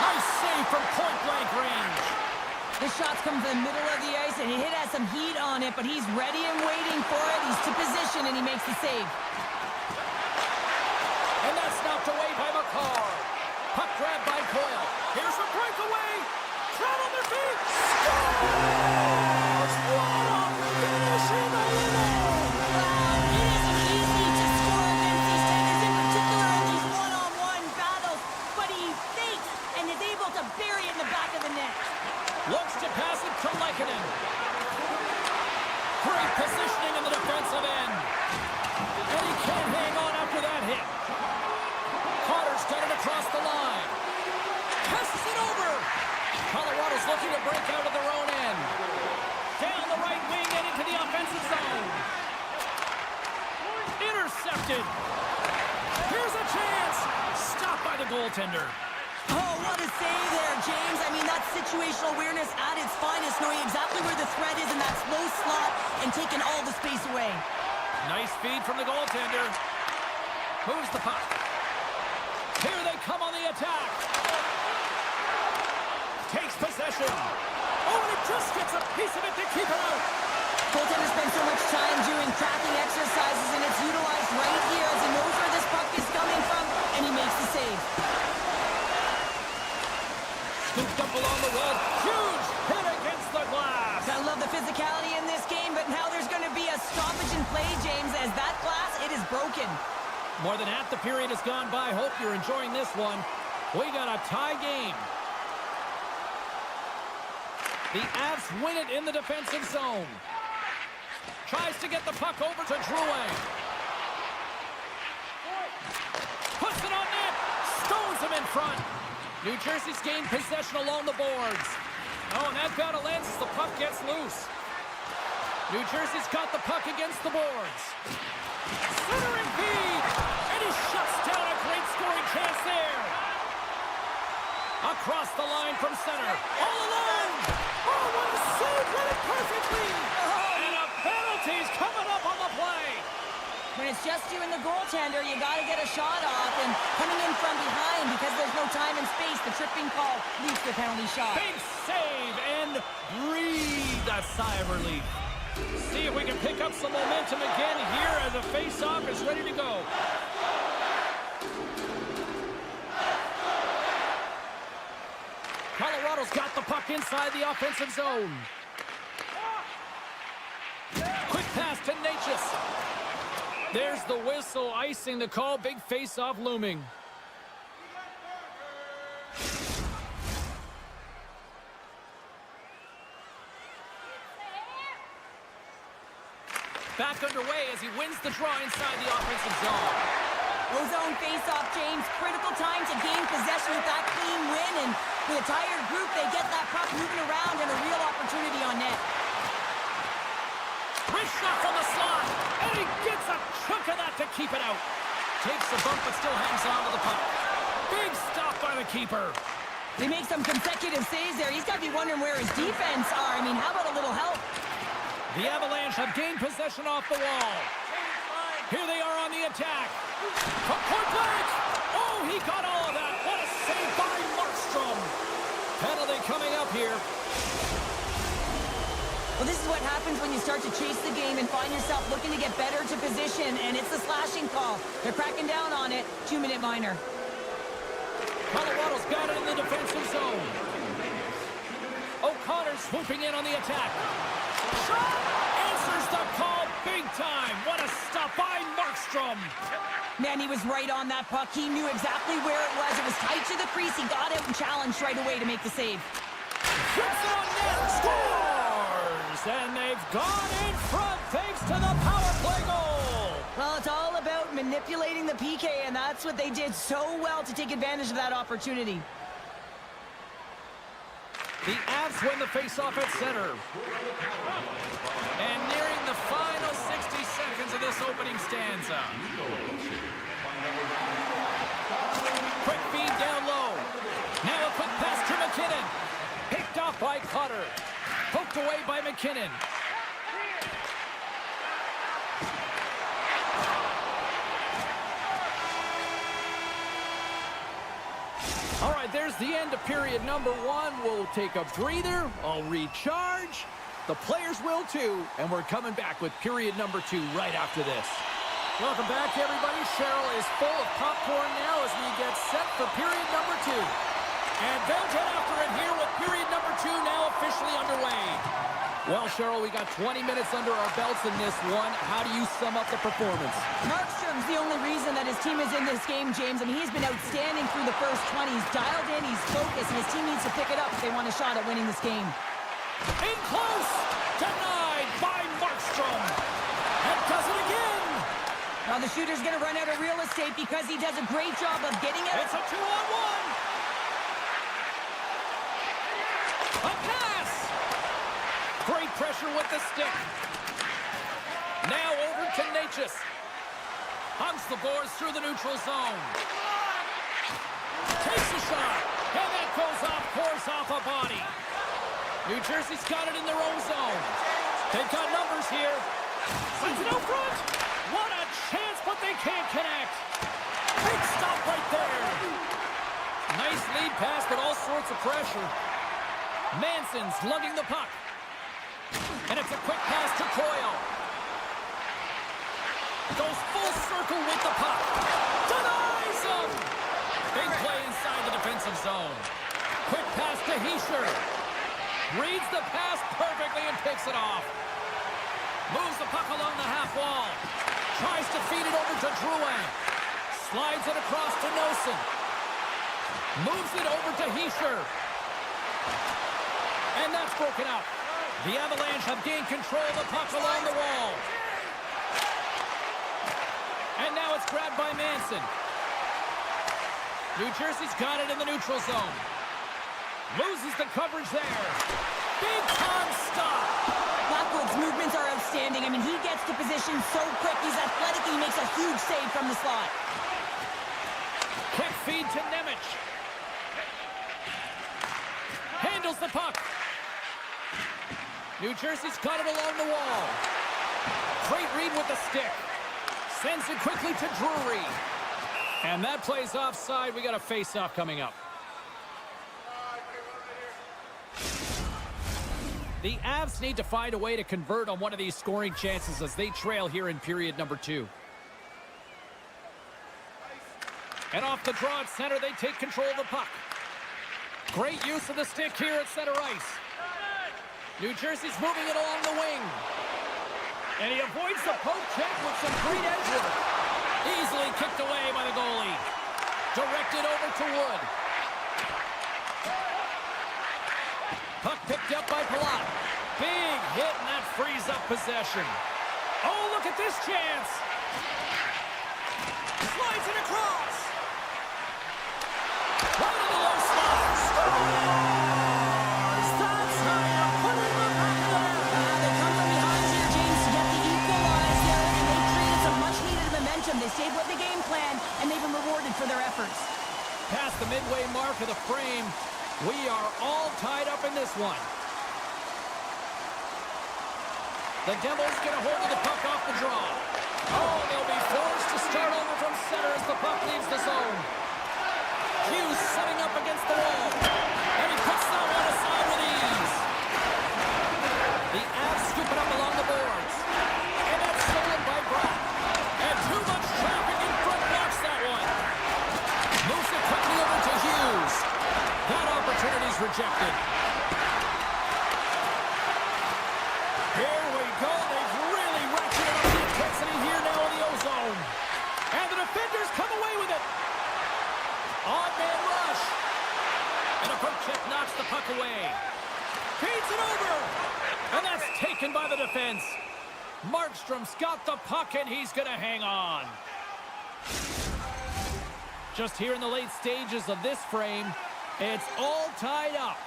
Nice save from point-blank range. The shots come from the middle of the ice, and it has some heat on it, but he's ready and waiting for it. He's to position, and he makes the save. And that's knocked away by McCarr. Puck grabbed by Coyle. Here's a breakaway. Crowd on their feet. Scores! What a finish in the middle. Wow, it isn't easy to score against these tenders, in particular in these one-on-one battles, but he fakes and is able to bury it in the back of the net. Looks to pass it to Lehkonen. Great positioning in the defensive end. And he can't hang on after that hit. Carter's got it across the line. Passes it over. Colorado's looking to break out of their own end. Down the right wing and into the offensive zone. Intercepted. Here's a chance. Stopped by the goaltender. Oh, what a save there, James. I mean, that's situational awareness at its finest, knowing exactly where the threat is in that slow slot and taking all the space away. Nice feed from the goaltender. Moves the puck. Here they come on the attack. Takes possession. Oh, and it just gets a piece of it to keep it out. Goaltender spends so much time doing tracking exercises, and it's utilized right here as he knows where this puck is coming from, and he makes the save. Scooped up along the wall. Huge hit against the glass. I love the physicality in this game, but now there's going to be a stoppage in play, James, as that glass, it is broken. More than half the period has gone by. Hope you're enjoying this one. We got a tie game. The Avs win it in the defensive zone. Tries to get the puck over to Drouin. Puts it on net. Stones him in front. New Jersey's gained possession along the boards. Oh, and that battle ends as the puck gets loose. New Jersey's got the puck against the boards. Centering feed. And he shuts down a great scoring chance there. Across the line from center. All alone. Oh, what a save. Read it perfectly. And a penalty's coming up on the play. When it's just you and the goaltender, you got to get a shot off, and coming in from behind because there's no time and space, the tripping call leads to a penalty shot. Big save and breathe a sigh of relief. See if we can pick up some momentum again here as the face-off is ready to go. Colorado's got the puck inside the offensive zone. Quick pass to Natchez. There's the whistle, icing the call. Big face-off looming. Back underway as he wins the draw inside the offensive zone. Ozone face-off, James. Critical time to gain possession with that clean win, and with a tired group, they get that puck moving around and a real opportunity on net. Wrist shot from the slot, and he gets a chunk of that to keep it out. Takes the bump, but still hangs on to the puck. Big stop by the keeper. They make some consecutive saves there. He's got to be wondering where his defense are. I mean, how about a little help? The Avalanche have gained possession off the wall. Here they are on the attack. From point blank. Oh, he got all of that. What a save by Markstrom. Penalty coming up here. Well, this is what happens when you start to chase the game and find yourself looking to get better to position, and it's the slashing call. They're cracking down on it. 2-minute minor. Colorado's got it in the defensive zone. O'Connor swooping in on the attack. Shot! Answers the call big time. What a stop by Markstrom. Man, he was right on that puck. He knew exactly where it was. It was tight to the crease. He got out and challenged right away to make the save. Shoots on net. Scores! And they've gone in front thanks to the power play goal. Well, it's all about manipulating the PK, and that's what they did so well to take advantage of that opportunity. The Avs win the faceoff at center. And nearing the final 60 seconds of this opening stanza. Quick feed down low. Now a quick pass to McKinnon. Picked off by Cutter. Poked away by McKinnon. All right, there's the end of period number 1. We'll take a breather. I'll recharge. The players will too. And we're coming back with period number 2 right after this. Welcome back, everybody. Cheryl is full of popcorn now as we get set for period number 2. And they'll get after it here with period number 2 now officially underway. Well, Cheryl, we got 20 minutes under our belts in this one. How do you sum up the performance? Markstrom's the only reason that his team is in this game, James. I mean, he's been outstanding through the first 20. He's dialed in, he's focused, and his team needs to pick it up if they want a shot at winning this game. In close! Denied by Markstrom! And does it again! Now the shooter's going to run out of real estate because he does a great job of getting it. It's a 2-on-1! A pass! Great pressure with the stick. Now over to Natchez. Hunts the boards through the neutral zone. Takes a shot. And that goes off, pours off a body. New Jersey's got it in their own zone. They've got numbers here. Sends it out front. What a chance, but they can't connect. Big stop right there. Nice lead pass, but all sorts of pressure. Manson's lugging the puck. And it's a quick pass to Coyle. Goes full circle with the puck. Denies him! Big play inside the defensive zone. Quick pass to Hischier. Reads the pass perfectly and picks it off. Moves the puck along the half wall. Tries to feed it over to Drouin. Slides it across to Noesen. Moves it over to Hischier. And that's broken up. The Avalanche have gained control of the puck along the wall. And now it's grabbed by Manson. New Jersey's got it in the neutral zone. Loses the coverage there. Big time stop. Blackwood's movements are outstanding. I mean, he gets to position so quick. He's athletic and he makes a huge save from the slot. Quick feed to Nemec. Handles the puck. New Jersey's got it along the wall. Great read with the stick. Sends it quickly to Drury. And that plays offside. We got a face-off coming up. The Avs need to find a way to convert on one of these scoring chances as they trail here in period number 2. And off the draw at center, they take control of the puck. Great use of the stick here at center ice. New Jersey's moving it along the wing. And he avoids the poke check with some great edge work. Easily kicked away by the goalie. Directed over to Wood. Puck picked up by Palat. Big hit, and that frees up possession. Oh, look at this chance. Slides it across. Right in the low slot. Scores! That's how you put it in the back of the net. They come from behind here, James, to get the equalizer, and they created some much-needed momentum. They stayed with the game plan, and they've been rewarded for their efforts. Past the midway mark of the frame. We are all tied up in this one. The Devils get a hold of the puck off the draw. Oh, they'll be forced to start over from center as the puck leaves the zone. Hughes setting up against the wall. And he puts that one aside with ease. The Avs scoop it up along the boards. And that's stolen by Brock. And too much traffic in front blocks that one. Moves it quickly over to Hughes. That opportunity's rejected. Here we go. They've really ratcheted up the intensity here now in the O-zone. And the defenders come away with it. Odd man rush. And a poke check knocks the puck away. Feeds it over. And that's taken by the defense. Markstrom's got the puck and he's going to hang on. Just here in the late stages of this frame, it's all tied up.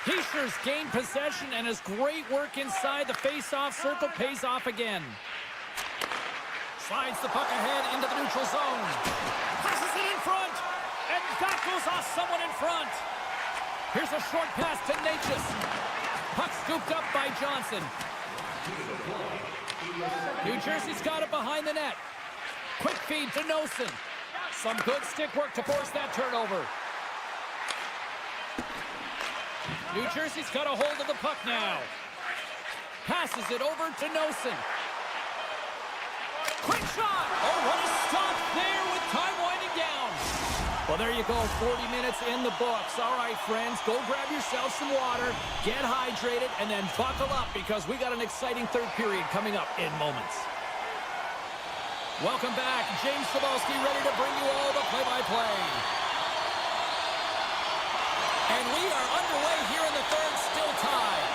Heischer's gained possession and his great work inside the face-off circle pays off again. Slides the puck ahead into the neutral zone. Passes it in front. And that goes off someone in front. Here's a short pass to Natchez. Puck scooped up by Johnson. New Jersey's got it behind the net. Quick feed to Nosen. Some good stick work to force that turnover. New Jersey's got a hold of the puck now. Passes it over to Nosen. Quick shot! Oh, what a stop there with time winding down. Well, there you go, 40 minutes in the books. All right, friends, go grab yourself some water, get hydrated, and then buckle up because we got an exciting third period coming up in moments. Welcome back. James Cebulski ready to bring you all the play-by-play. And we are underway here in the third, still tied.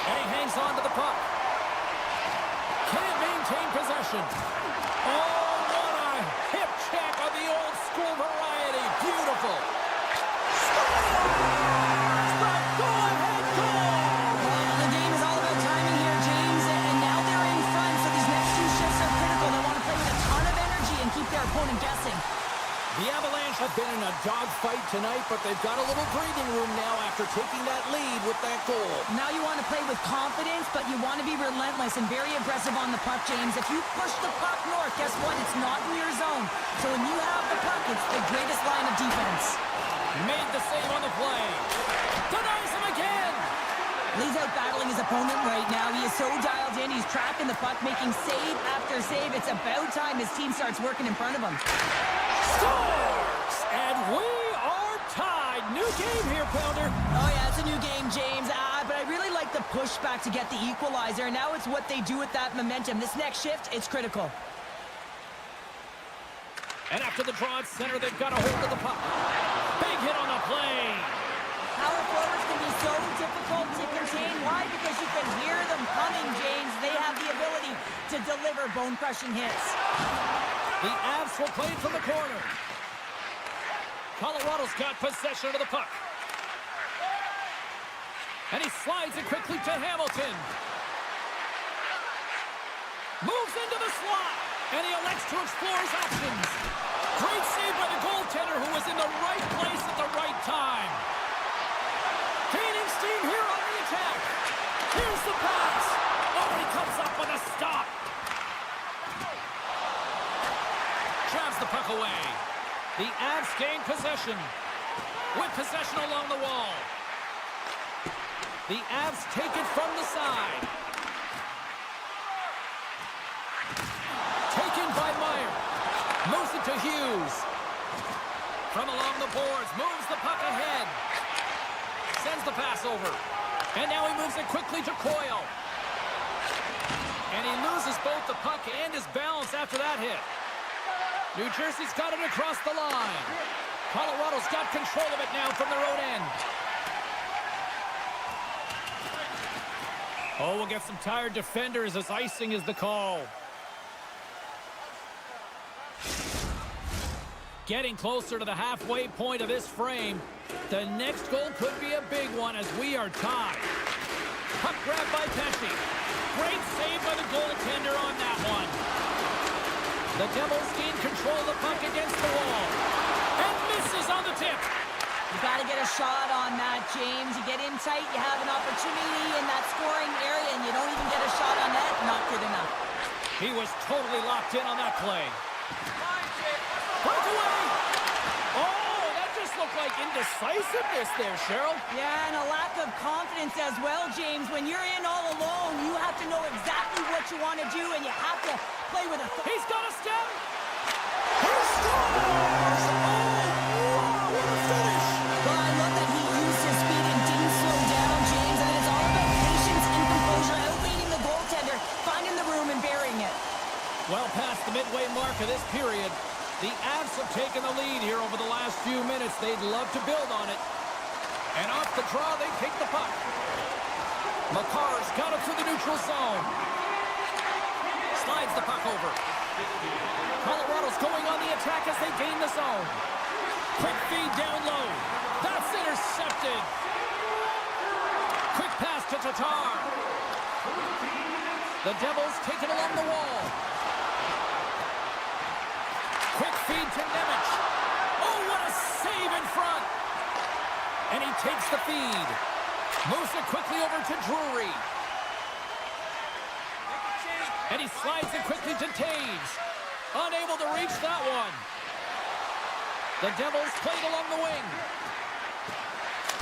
And he hangs on to the puck. Can't maintain possession. Oh, what a hip check of the old school variety. Beautiful. Go-ahead goal. The game is all about timing here, James, and now they're in front, so these next two shifts are critical. They want to play with a ton of energy and keep their opponent guessing. The Avalanche have been in a dogfight tonight, but they've got a little breathing room now after taking that lead with that goal. Now you want to play with confidence, but you want to be relentless and very aggressive on the puck, James. If you push the puck north, guess what? It's not in your zone. So when you have the puck, it's the greatest line of defense. Made the save on the play. Denies him again. He's out battling his opponent right now. He is so dialed in. He's tracking the puck, making save after save. It's about time his team starts working in front of him. Scores! And we are tied. New game here, Pounder. Oh, yeah, it's a new game, James. But I really like the pushback to get the equalizer. Now it's what they do with that momentum. This next shift, it's critical. And after the draw at center, they've got a hold of the puck. Big hit on the play. Power forwards can be so difficult to contain. Why? Because you can hear them coming, James. They have the ability to deliver bone-crushing hits. The Avs will play it from the corner. Colorado's got possession of the puck. And he slides it quickly to Hamilton. Moves into the slot. And he elects to explore his options. Great save by the goaltender who was in the right place at the right time. Gaining steam here on the attack. Here's the pass. Oh, he comes up with a stop. Drives the puck away. The Avs gain possession. With possession along the wall. The Avs take it from the side. Taken by Meyer. Moves it to Hughes. From along the boards. Moves the puck ahead. Sends the pass over. And now he moves it quickly to Coyle. And he loses both the puck and his balance after that hit. New Jersey's got it across the line. Colorado's got control of it now from their own end. Oh, we'll get some tired defenders as icing is the call. Getting closer to the halfway point of this frame. The next goal could be a big one as we are tied. Puck grab by Pesci. Great save by the goaltender on that one. The Devils gain control of the puck against the wall. And misses on the tip. You got to get a shot on that, James. You get in tight, you have an opportunity in that scoring area, and you don't even get a shot on that. Not good enough. He was totally locked in on that play. Breakaway! Oh, that just looked like indecisiveness there, Cheryl. Yeah, and a lack of confidence as well, James. When you're in all alone, you have to know exactly what you want to do, and you have to play with a... He's got a step! He scores! Oh, wow, what a finish! Well, I love that he used his speed and didn't slow down, James. And it's all about patience and composure, outweighing the goaltender, finding the room and burying it. Well past the midway mark of this period, the Avs have taken the lead here over the last few minutes. They'd love to build on it. And off the draw, they take the puck. Makar's got it through the neutral zone. Slides the puck over. Colorado's going on the attack as they gain the zone. Quick feed down low. That's intercepted. Quick pass to Tatar. The Devils take it along the wall. Quick feed to Nemec. Oh, what a save in front. And he takes the feed. Moves it quickly over to Drury. And he slides it quickly to Taves. Unable to reach that one. The Devils played along the wing.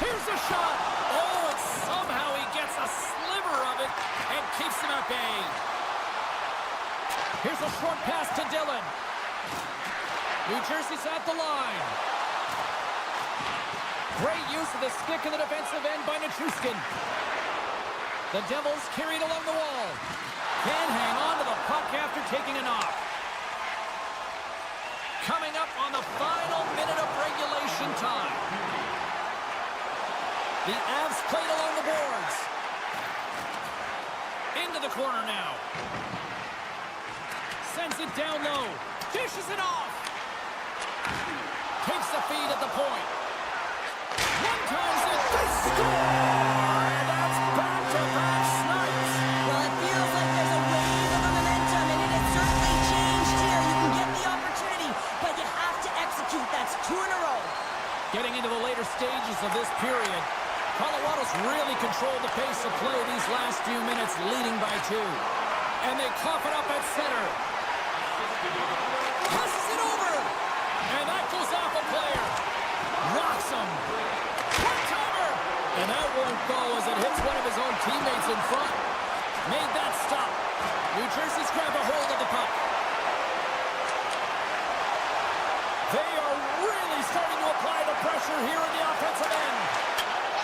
Here's a shot. Oh, and somehow he gets a sliver of it and keeps him at bay. Here's a short pass to Dillon. New Jersey's at the line. Great use of the stick in the defensive end by Nichushkin. The Devils carried along the wall. Can hang on to the puck after taking a knock. Coming up on the final minute of regulation time. The Avs played along the boards. Into the corner now. Sends it down low. Dishes it off. Takes the feed at the point. One times it. They score! And that's back-to-back snipes. Well, it feels like there's a wave of momentum, and it has certainly changed here. You can get the opportunity, but you have to execute. That's 2 in a row. Getting into the later stages of this period, Colorado's really controlled the pace of play these last few minutes, leading by 2. And they cough it up at center. Passes it over. And that goes off a player. Rocks him. One-timer. And that won't go as it hits one of his own teammates in front. Made that stop. New Jersey's grabbed a hold of the puck. They are really starting to apply the pressure here in the offensive end.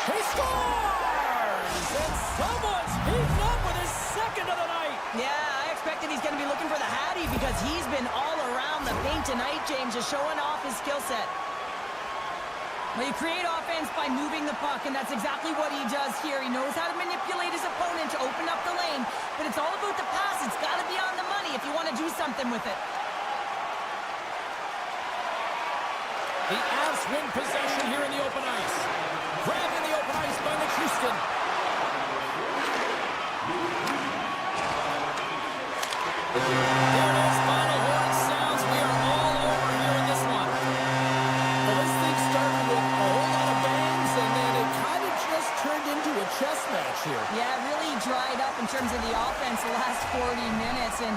He scores! And someone's heating up with his second of the night. Yeah, I expected he's going to be looking for the Hattie because he's been all around the paint tonight, James, just showing off his skill set. Well, you create offense by moving the puck, and that's exactly what he does here. He knows how to manipulate his opponent to open up the lane, but it's all about the pass. It's got to be on the money if you want to do something with it. The Avs win possession here in the open ice. Grabbed in the open ice by Nichushkin. There it is. Final horn sounds. We are all over here in this one. Well, this thing started with a whole lot of bangs, and then it kind of just turned into a chess match here. Yeah, it really dried up in terms of the offense the last 40 minutes, and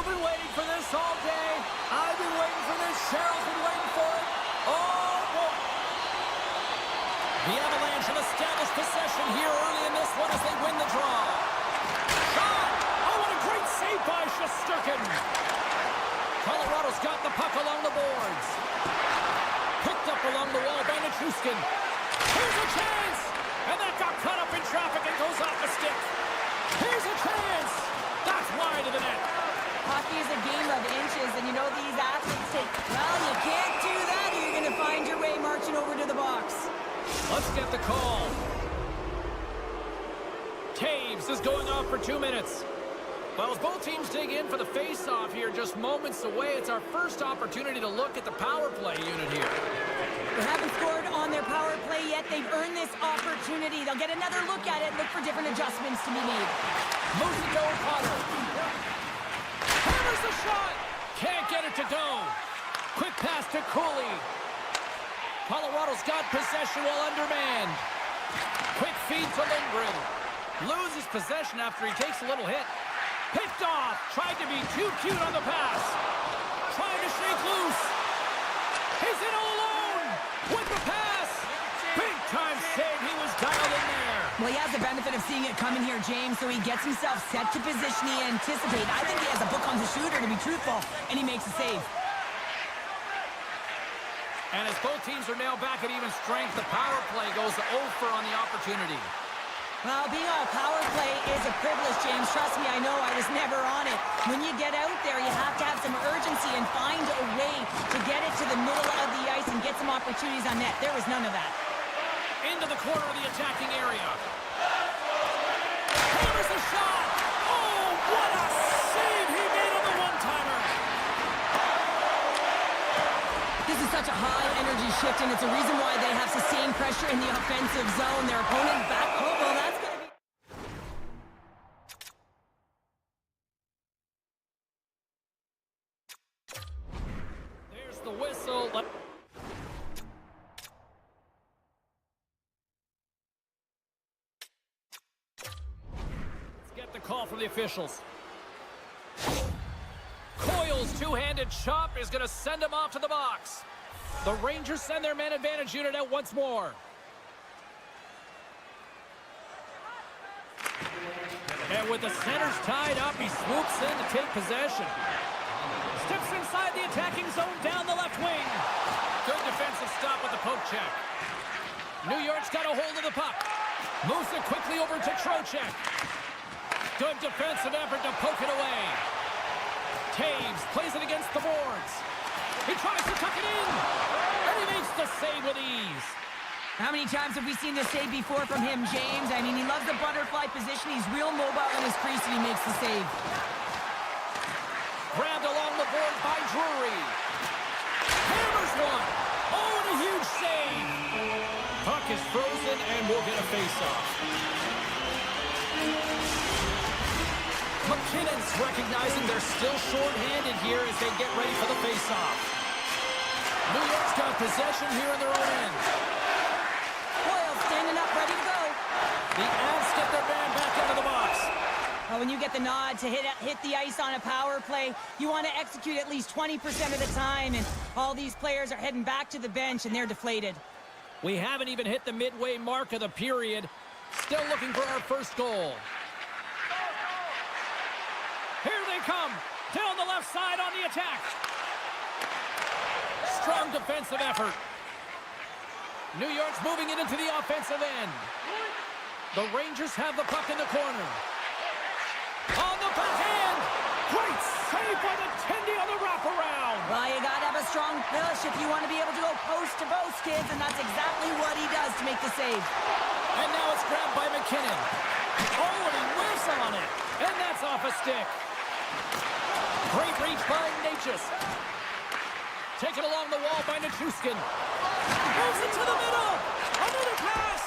been waiting for this all day. I've been waiting for this. Cheryl's been waiting for it. Oh, boy. The Avalanche have established possession here early in this one as they win the draw. Shot! Oh, what a great save by Shesterkin. Colorado's got the puck along the boards. Picked up along the wall by Nichushkin. Here's a chance! And that got caught up in traffic and goes off the stick. Here's a chance! That's wide of the net. Hockey is a game of inches, and you know these athletes say, well, you can't do that, or you're going to find your way marching over to the box. Let's get the call. Taves is going off for 2 minutes. Well, as both teams dig in for the face-off here, just moments away, it's our first opportunity to look at the power play unit here. They haven't scored on their power play yet. They've earned this opportunity. They'll get another look at it, look for different adjustments to be made. Moves it to O'Connor. Hammers the shot. Can't get it to go. Quick pass to Cooley. Colorado's got possession while undermanned. Quick feed to Lindgren. Loses possession after he takes a little hit. Picked off. Tried to be too cute on the pass. Trying to shake loose. He's in all alone with the pass. Big time save. He was dialed in there. Well, he has the benefit of seeing it coming here, James, so he gets himself set to position he anticipates. I think he has a book on the shooter, to be truthful, and he makes a save. And as both teams are now back at even strength, the power play goes 0 for on the opportunity. Well, being on power play is a privilege, James. Trust me, I know I was never on it. When you get out there, you have to have some urgency and find a way to get it to the middle of the ice and get some opportunities on net. There was none of that. Into the corner of the attacking area. Hammers a shot. Oh, what a save he made on the one-timer. This is such a high-energy shift, and it's a reason why they have sustained pressure in the offensive zone. Their opponent back home, well, that's going to be... There's the whistle. Let's get the call from the officials. Coyle's two-handed chop is going to send him off to the box. The Rangers send their man advantage unit out once more. And with the centers tied up, he swoops in to take possession. Steps inside the attacking zone down the left wing. Good defensive stop with the poke check. New York's got a hold of the puck. Moves it quickly over to Trocheck. Good defensive effort to poke it away. Taves plays it against the boards. He tries to tuck it in. And he makes the save with ease. How many times have we seen this save before from him, James? I mean, he loves the butterfly position. He's real mobile in his crease, and he makes the save. Grabbed along the board by Drury. Hammers one. Oh, and a huge save. Puck is frozen, and we'll get a face-off. McKinnon's recognizing they're still short-handed here as they get ready for the face-off. New York's got possession here in their own end. Coyle standing up, ready to go. The Avs get their man back into the box. Well, when you get the nod to hit the ice on a power play, you want to execute at least 20% of the time, and all these players are heading back to the bench, and they're deflated. We haven't even hit the midway mark of the period. Still looking for our first goal. Here they come. Down the left side on the attack. Strong defensive effort. New York's moving it into the offensive end. The Rangers have the puck in the corner. On the backhand. Great save by the Tendy on the wraparound. Well, you got to have a strong push if you want to be able to go post to post, kids, and that's exactly what he does to make the save. And now it's grabbed by McKinnon. Oh, and he whiffs on it. And that's off a stick. Great reach by Natchez. Taken along the wall by Nichushkin. Moves it to the middle. Another pass.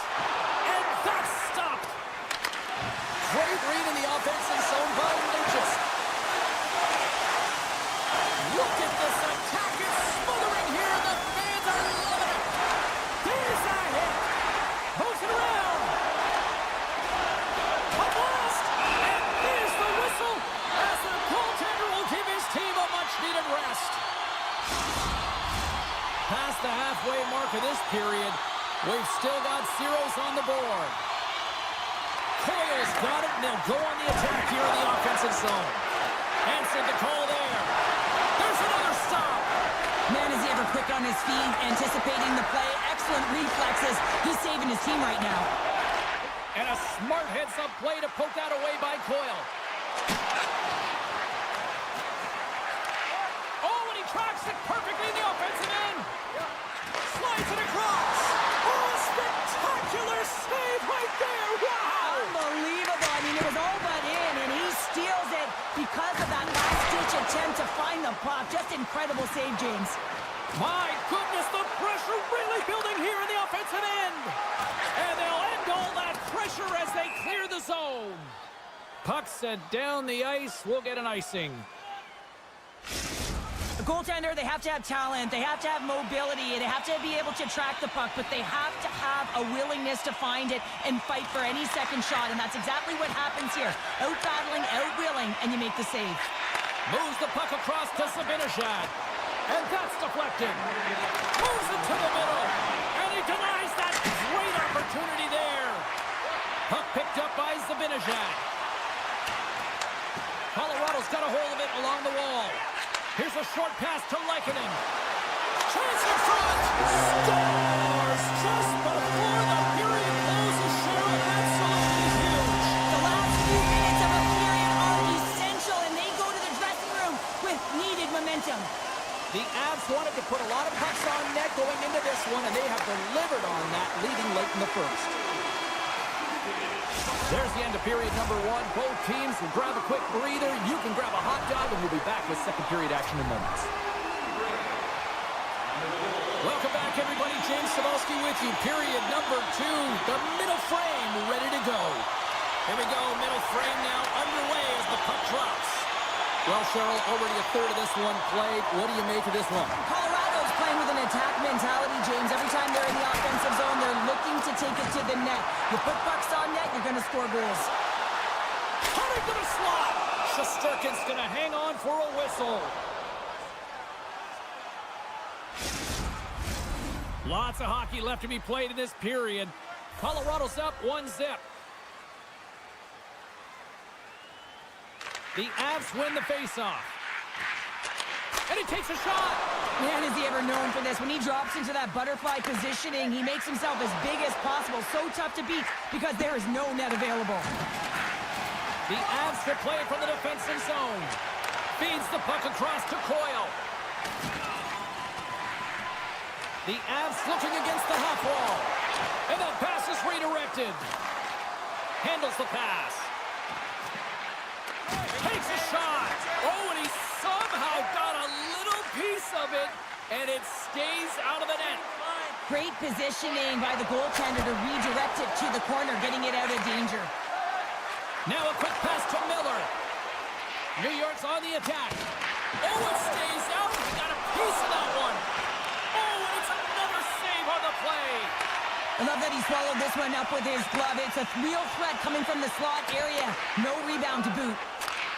And that's stopped. Great read in the offensive zone by Natchez. Look at this attack. It's smothering here. The fans are loving it. There's a hit. Moves it around. A blast. And there's the whistle as the goaltender will give his past the halfway mark of this period. We've still got zeros on the board. Coyle's got it, and they'll go on the attack here in the offensive zone. Answered the call there. There's another stop. Man, is he ever quick on his feet, anticipating the play. Excellent reflexes. He's saving his team right now. And a smart heads-up play to poke that away by Coyle. Oh, and he tracks it perfectly in the offensive end. Slides it across. Oh, a spectacular save right there. Wow. Unbelievable. I mean, it was all but in, and he steals it because of that last-ditch attempt to find the puck. Just incredible save, James. My goodness, the pressure really building here in the offensive end. And they'll end all that pressure as they clear the zone. Puck sent down the ice. We'll get an icing. The goaltender, they have to have talent. They have to have mobility. They have to be able to track the puck, but they have to have a willingness to find it and fight for any second shot, and that's exactly what happens here. Out-battling, out-willing, and you make the save. Moves the puck across to Zibanejad. And that's deflected. Moves it to the middle. And he denies that great opportunity there. Puck picked up by Zibanejad. Colorado's got a hold of it along the wall. Here's a short pass to Lehkonen. Chance in front. Scores just before the period closes. Cheryl, absolutely huge. The last few minutes of a period are essential, and they go to the dressing room with needed momentum. The Avs wanted to put a lot of pucks on net going into this one, and they have delivered on that, leading late in the first. There's the end of period number one. Both teams will grab a quick breather. You can grab a hot dog, and we'll be back with second period action in moments. Welcome back, everybody. James Cebulski with you. Period number two. The middle frame ready to go. Here we go. Middle frame now underway as the puck drops. Well, Cheryl, already a third of this one played. What do you make of this one? Colorado's playing with an attack mentality, James. Every time they're in the offensive zone, they're looking to take it to the net. You put pucks on net, you're going to score goals. Cutting to the slot. Shesterkin's going to hang on for a whistle. Lots of hockey left to be played in this period. Colorado's up 1-0. The Avs win the faceoff. And he takes a shot. Man, is he ever known for this. When he drops into that butterfly positioning, he makes himself as big as possible. So tough to beat because there is no net available. The Avs will play it from the defensive zone. Feeds the puck across to Coyle. The Avs looking against the half wall. And the pass is redirected. Handles the pass. Takes a shot. Oh, and he somehow got a little piece of it, and it stays out of the net. Great positioning by the goaltender to redirect it to the corner, getting it out of danger. Now a quick pass to Miller. New York's on the attack. Oh, it stays out. He got a piece of that one. Oh, and it's another save on the play. I love that he swallowed this one up with his glove. It's a real threat coming from the slot area. No rebound to boot.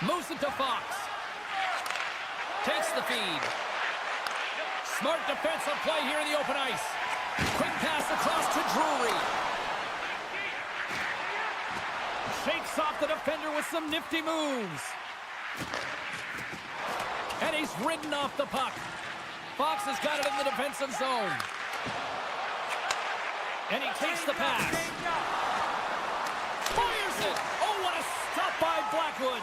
Moves it to Fox. Takes the feed. Smart defensive play here in the open ice. Quick pass across to Drury. Shakes off the defender with some nifty moves. And he's ridden off the puck. Fox has got it in the defensive zone. And he takes the pass. Fires it. Oh, what a stop by Blackwood.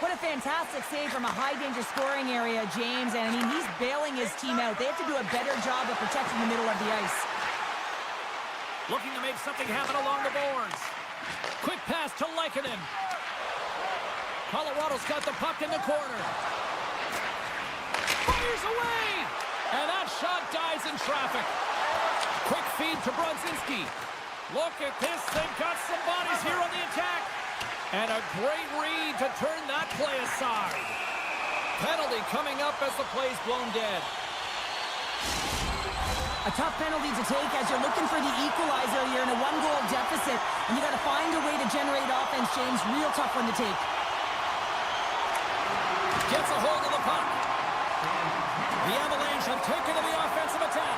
What a fantastic save from a high-danger scoring area, James. And, I mean, he's bailing his team out. They have to do a better job of protecting the middle of the ice. Looking to make something happen along the boards. Quick pass to Lehkonen. Colorado's got the puck in the corner. Fires away! And that shot dies in traffic. Quick feed to Brodzinski. Look at this. They've got some bodies here on the attack. And a great read to turn that play aside. Penalty coming up as the play's blown dead. A tough penalty to take as you're looking for the equalizer here in a one-goal deficit. And you got to find a way to generate offense, James. Real tough one to take. Gets a hold of the puck. The Avalanche have taken to the offensive attack.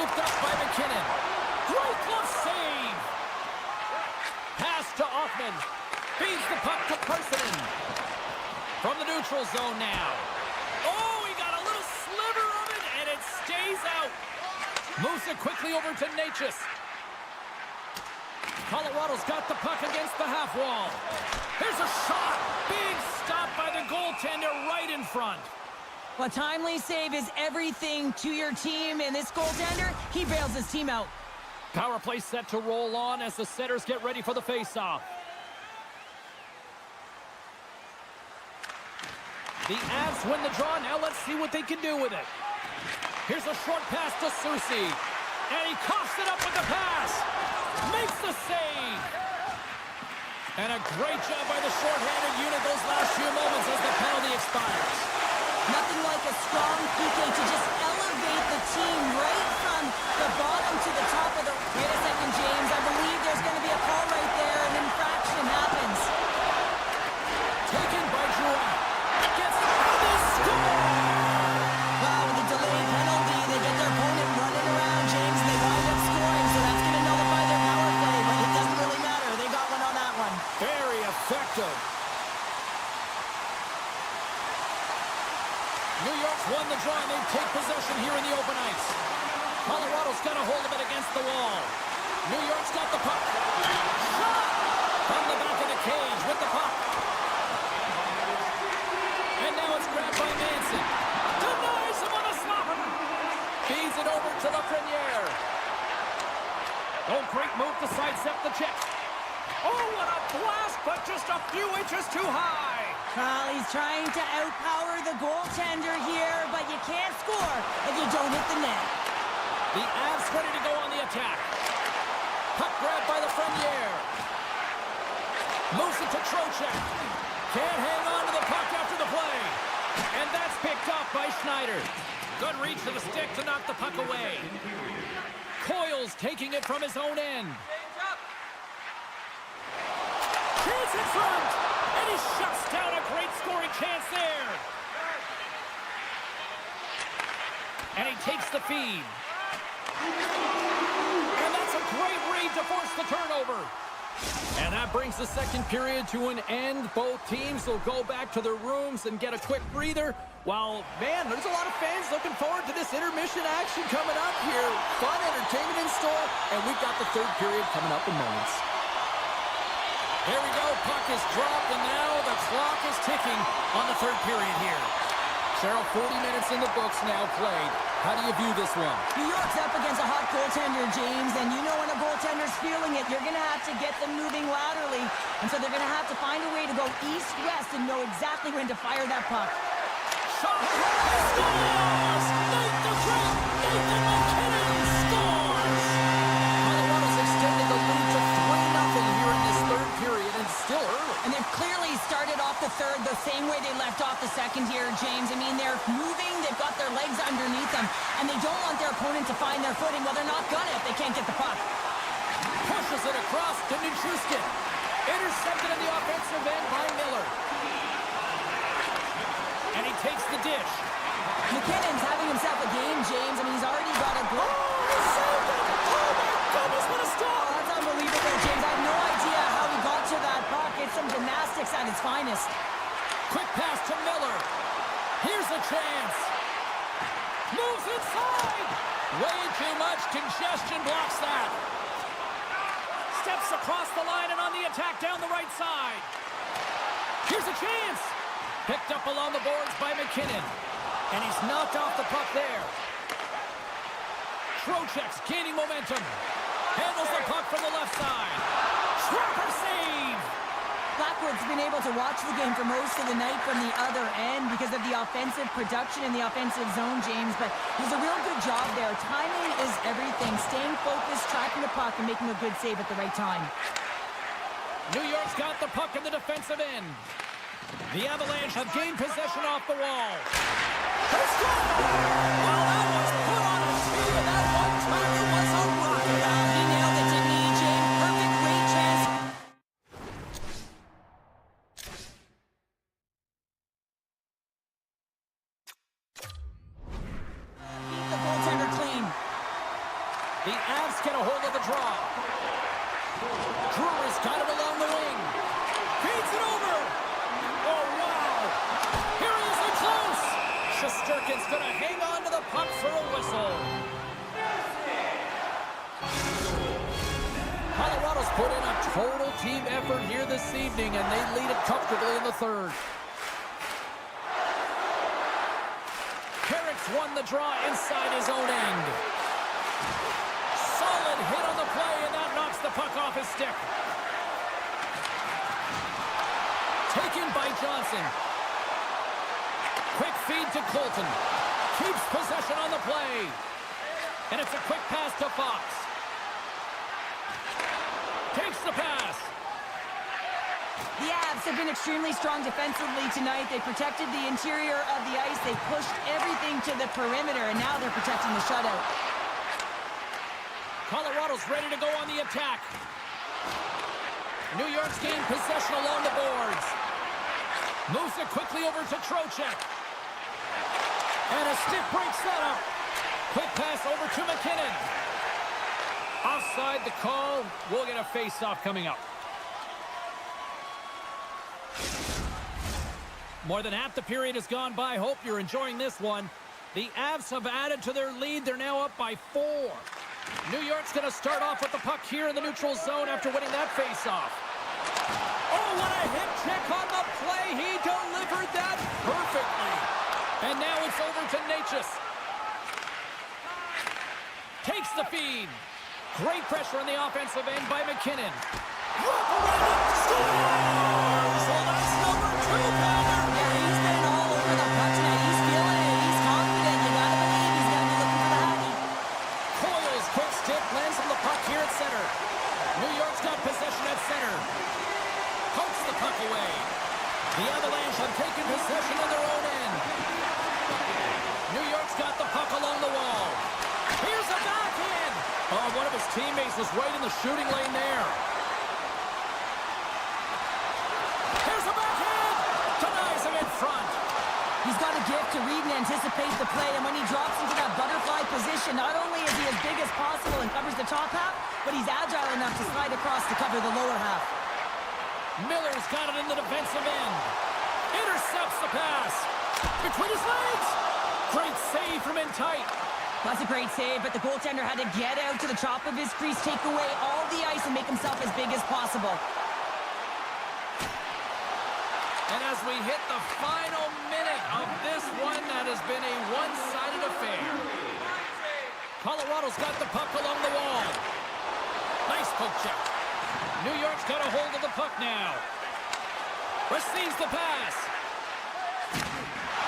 Picked up by McKinnon. Great glove save. Pass to Offman. Feeds the puck to Parsonen. From the neutral zone now. Oh, he got a little sliver of it, and it stays out. Moves it quickly over to Natchez. Colorado's got the puck against the half wall. Here's a shot. Big stop by the goaltender right in front. A timely save is everything to your team, and this goaltender, he bails his team out. Power play set to roll on as the setters get ready for the faceoff. The Avs win the draw. Now let's see what they can do with it. Here's a short pass to Soucy. And he coughs it up with the pass. Makes the save. And a great job by the shorthanded unit those last few moments as the penalty expires. Nothing like a strong PK to just elevate the team right from the bottom to the top of the... Wait a second, James. I believe there's going to be a call right there. An infraction happens. Taken by Drouin. Gets the score! Wow, with a delayed penalty, they get their opponent running around, James, and they wind up scoring, so that's going to nullify their power play, but it doesn't really matter. They got one on that one. Very effective. New York's won the draw, and they take possession here in the open ice. Colorado's got a hold of it against the wall. New York's got the puck. Shot! From the back of the cage with the puck. And now it's grabbed by Manson. Denies him on a slapper. Feeds it over to Lafreniere. Oh, great move to sidestep the check. Oh, what a blast, but just a few inches too high. Well, he's trying to outpower the goaltender here, but you can't score if you don't hit the net. The Avs ready to go on the attack. Puck grabbed by Lafreniere. Moves it to Trocheck. Can't hang on to the puck after the play. And that's picked up by Schneider. Good reach to the stick to knock the puck away. Coyle's taking it from his own end. Chance in front. And he shuts down a great scoring chance there. And he takes the feed. And that's a great read to force the turnover. And that brings the second period to an end. Both teams will go back to their rooms and get a quick breather. While, man, there's a lot of fans looking forward to this intermission action coming up here. Fun entertainment in store, and we've got the third period coming up in moments. Here we go, puck is dropped, and now the clock is ticking on the third period here. Cheryl, 40 minutes in the books now played. How do you view this one? New York's up against a hot goaltender, James, and you know when a goaltender's feeling it, you're going to have to get them moving laterally, and so they're going to have to find a way to go east-west and know exactly when to fire that puck. Shot! Scores! Nathan McKinnon scores! Colorado's extended the lead to 3-0 here in this third period, and still early. And they've clearly started off the third the same way they left off the second here, James. I mean, they're moving, they've got their legs underneath them, and they don't want their opponent to find their footing. Well, they're not gonna if they can't get the puck. Pushes it across to Nichushkin. Intercepted in the offensive end by Miller. And he takes the dish. McKinnon's having himself a game, James. I mean, he's already got a goal. Oh, he saved it! Oh, my goodness, what a stop! Oh, that's unbelievable, James. I have no idea how he got to that puck. It's some gymnastics at its finest. Quick pass to Miller. Here's a chance. Moves inside. Way too much congestion blocks that. Steps across the line and on the attack down the right side. Here's a chance. Picked up along the boards by McKinnon. And he's knocked off the puck there. Trocheck's gaining momentum. Handles the puck from the left side. Trapper save. Blackwood's been able to watch the game for most of the night from the other end because of the offensive production in the offensive zone, James, but he's a real good job there. Timing is everything. Staying focused, tracking the puck, and making a good save at the right time. New York's got the puck in the defensive end. The Avalanche have gained possession off the wall. Let's go! Well, that was put on a tee, and that one-timer was a rocket. He nailed it, didn't he, James? Perfect, great chance. Keep the goaltender clean. Avs get a hold of the draw. Brewer's got it along the wing. Feeds it over. Oh, wow. Here he is in close. Shesterkin's going to hang on to the puck for a whistle. Colorado's put in a total team effort here this evening, and they lead it comfortably in the third. Carrick's won the draw inside his own end. Solid hit on the play, and that knocks the puck off his stick. Taken by Johnson. Quick feed to Colton. Keeps possession on the play. And it's a quick pass to Fox. Takes the pass. The Avs have been extremely strong defensively tonight. They protected the interior of the ice. They pushed everything to the perimeter, and now they're protecting the shutout. Colorado's ready to go on the attack. New York's gained possession along the boards. Moves it quickly over to Trocheck. And a stick break setup. Quick pass over to McKinnon. Offside the call. We'll get a face-off coming up. More than half the period has gone by. Hope you're enjoying this one. The Avs have added to their lead. They're now up by 4. New York's going to start off with the puck here in the neutral zone after winning that face-off. Oh, what a hit check on the play. He delivered that perfectly. And now it's over to Natchez. Takes the feed. Great pressure on the offensive end by McKinnon. Scores! Well, that's number 2, Powder. Yeah, he's been all over the puck tonight. He's feeling it. He's confident. You gotta believe he's gonna be looking for the hockey. Coyle's quick stick lands on the puck here at center. New York's got possession at center. Pokes the puck away. The Avalanche have taken possession on their own end. New York's got the puck along the wall. Here's a backhand. Oh, one of his teammates was right in the shooting lane there. Here's a backhand. Denies him in front. He's got a gift to read and anticipate the play, and when he drops into that butterfly position, not only is he as big as possible and covers the top half, but he's agile enough to slide across to cover the lower half. Miller's got it in the defensive end. Intercepts the pass. Between his legs. Great save from in tight. That's a great save, but the goaltender had to get out to the top of his crease, take away all the ice, and make himself as big as possible. And as we hit the final minute of this one, that has been a one-sided affair. Colorado's got the puck along the wall. Nice poke check. New York's got a hold of the puck now. Receives the pass.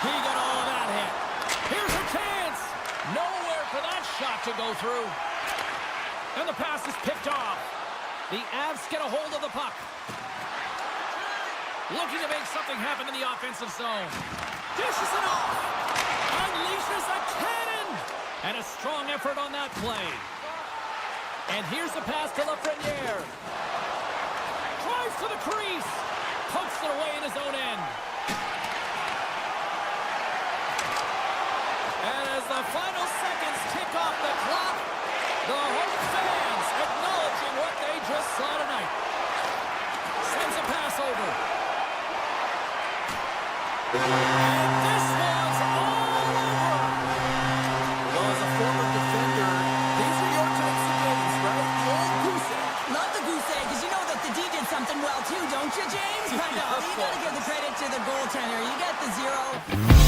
He got all of that hit. Here's a chance. Nowhere for that shot to go through. And the pass is picked off. The Avs get a hold of the puck. Looking to make something happen in the offensive zone. Dishes it off. Unleashes a cannon. And a strong effort on that play. And here's the pass to Lafreniere. Drives to the crease. Pokes it away in his own end. And as the final seconds tick off the clock, the home fans acknowledging what they just saw tonight. Sends a pass over. And this one's all over. Well, as a former defender, these are your types of games, right? The old goose egg. Love the goose egg, because you know that the D did something well too, don't you, James? I know. You got to give the credit to the goaltender. You get the 0.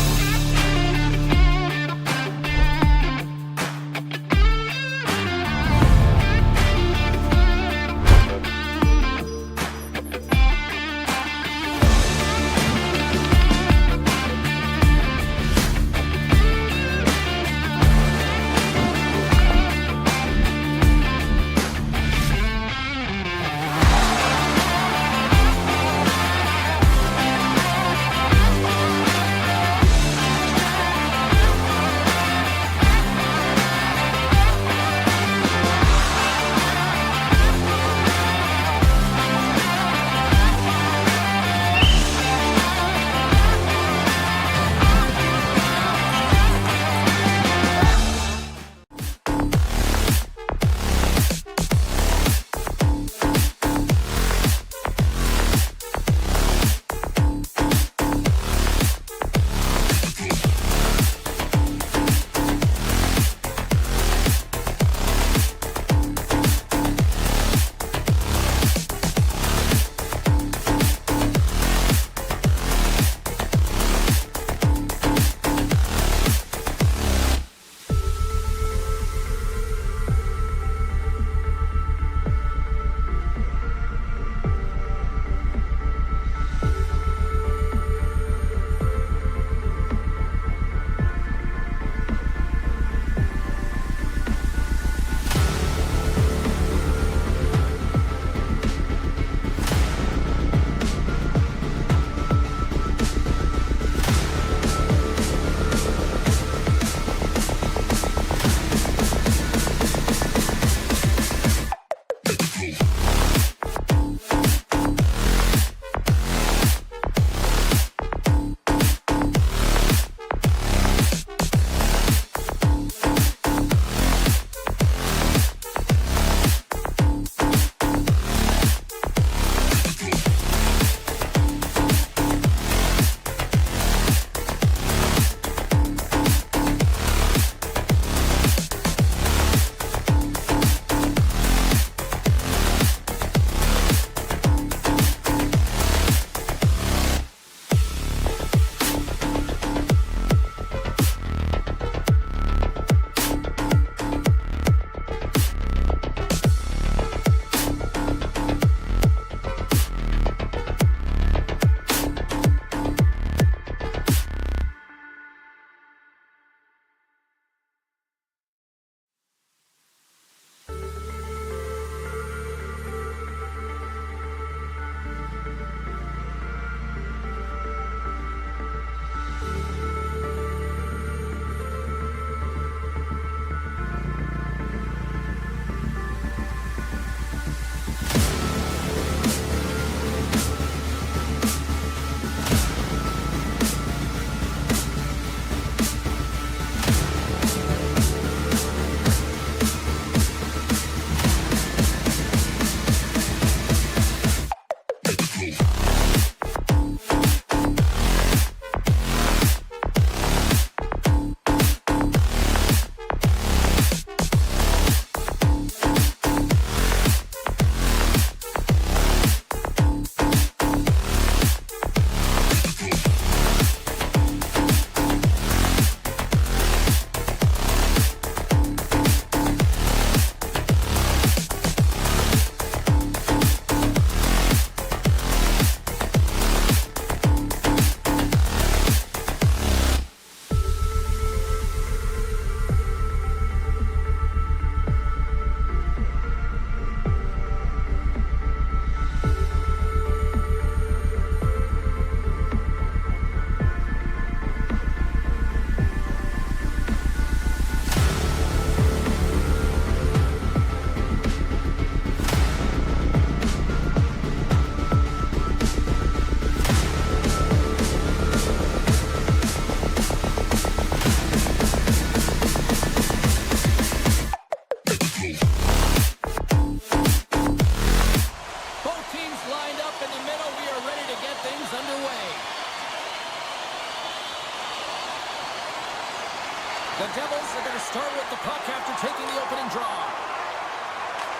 The Devils are going to start with the puck after taking the opening draw.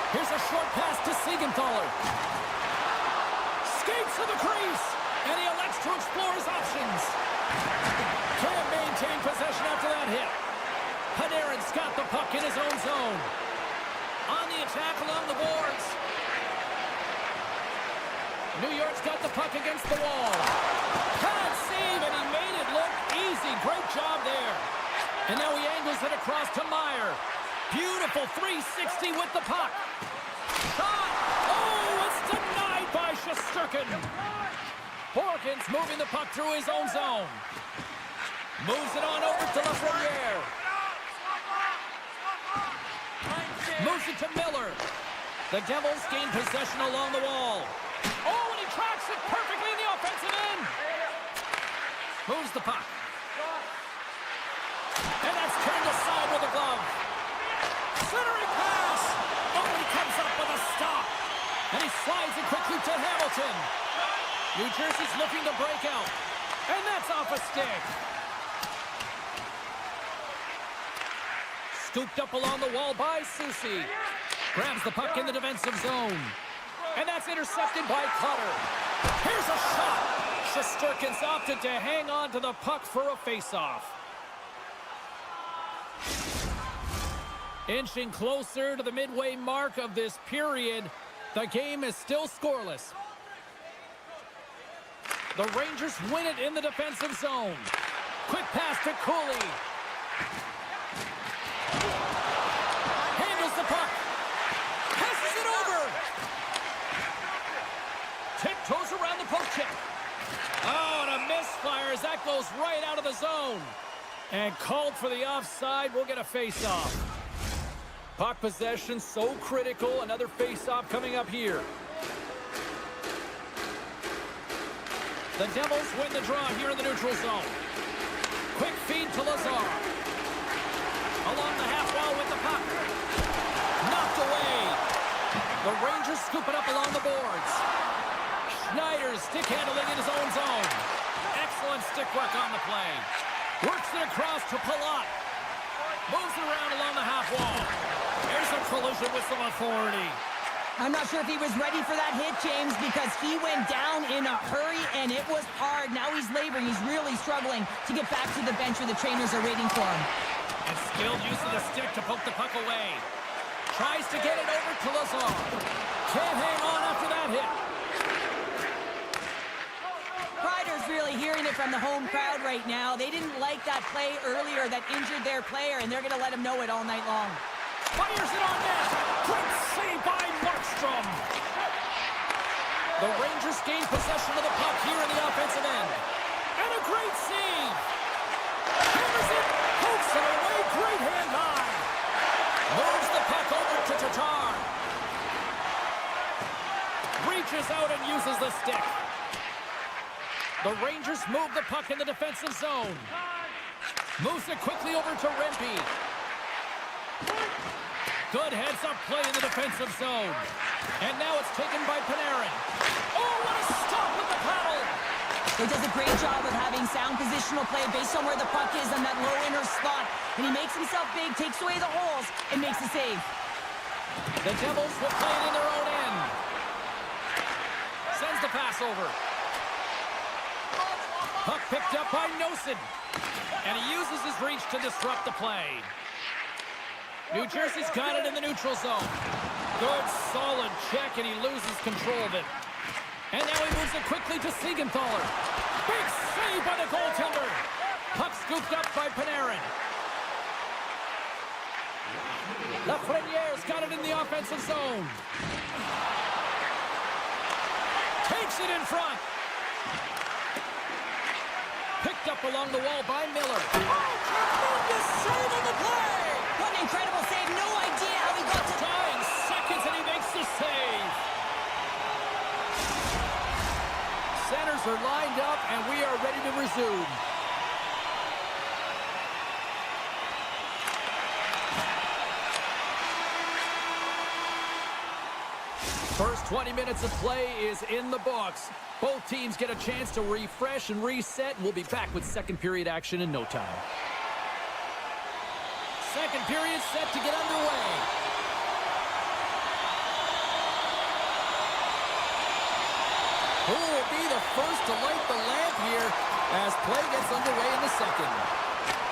Here's a short pass to Siegenthaler. Skates to the crease, and he elects to explore his options. Can't maintain possession after that hit. Panarin's got the puck in his own zone. On the attack along the boards. New York's got the puck against the wall. Pad save, and he made it look easy. Great job there. And now he angles it across to Meyer. Beautiful 360 with the puck. Shot! Oh, it's denied by Shesterkin. Borkins moving the puck through his own zone. Moves it on over to Lafreniere. Moves it to Miller. The Devils gain possession along the wall. Oh, and he tracks it perfectly in the offensive end. Moves the puck. And that's turned aside with a glove. Centering pass. Oh, he comes up with a stop. And he slides it quickly to Hamilton. New Jersey's looking to break out. And that's off a stick. Scooped up along the wall by Soucy. Grabs the puck in the defensive zone. And that's intercepted by Cutter. Here's a shot. Shesterkin's opted to hang on to the puck for a face-off. Inching closer to the midway mark of this period, the game is still scoreless. The Rangers win it in the defensive zone. Quick pass to Cooley. Handles the puck. Passes it over. Tiptoes around the poke check. Oh, and a misfire as that goes right out of the zone. And called for the offside. We'll get a face-off. Puck possession so critical. Another face-off coming up here. The Devils win the draw here in the neutral zone. Quick feed to Lazar. Along the half wall with the puck. Knocked away. The Rangers scoop it up along the boards. Schneider's stick handling in his own zone. Excellent stick work on the play. Works it across to Palat. Moves it around along the half wall. There's a collision with some authority. I'm not sure if he was ready for that hit, James, because he went down in a hurry, and it was hard. Now he's laboring. He's really struggling to get back to the bench where the trainers are waiting for him. And skilled use of the stick to poke the puck away. Tries to get it over to Lazar. Can't hang on after that hit. Ryder's really hearing it from the home crowd right now. They didn't like that play earlier that injured their player, and they're going to let him know it all night long. Fires it on net. Great save by Markstrom. The Rangers gain possession of the puck here in the offensive end. And a great save. Hammers it. Pokes it away. Great hand high. Moves the puck over to Tatar. Reaches out and uses the stick. The Rangers move the puck in the defensive zone. Moves it quickly over to Rempe. Good heads-up play in the defensive zone. And now it's taken by Panarin. Oh, what a stop He does a great job of having sound positional play based on where the puck is on that low inner slot. And he makes himself big, takes away the holes, and makes a save. The Devils will play it in their own end. Sends the pass over. Puck picked up by Nosen. And he uses his reach to disrupt the play. New Jersey's got it in the neutral zone. Good, solid check, and he loses control of it. And now he moves it quickly to Siegenthaler. Big save by the goaltender. Puck scooped up by Panarin. Lafreniere's got it in the offensive zone. Takes it in front. Picked up along the wall by Miller. Oh, tremendous save on the play! What an incredible save. No idea how he got to... Dying seconds, and he makes the save. Centers are lined up, and we are ready to resume. First 20 minutes of play is in the books. Both teams get a chance to refresh and reset, and we'll be back with second period action in no time. Second period set to get underway. Who will be the first to light the lamp here as play gets underway in the second?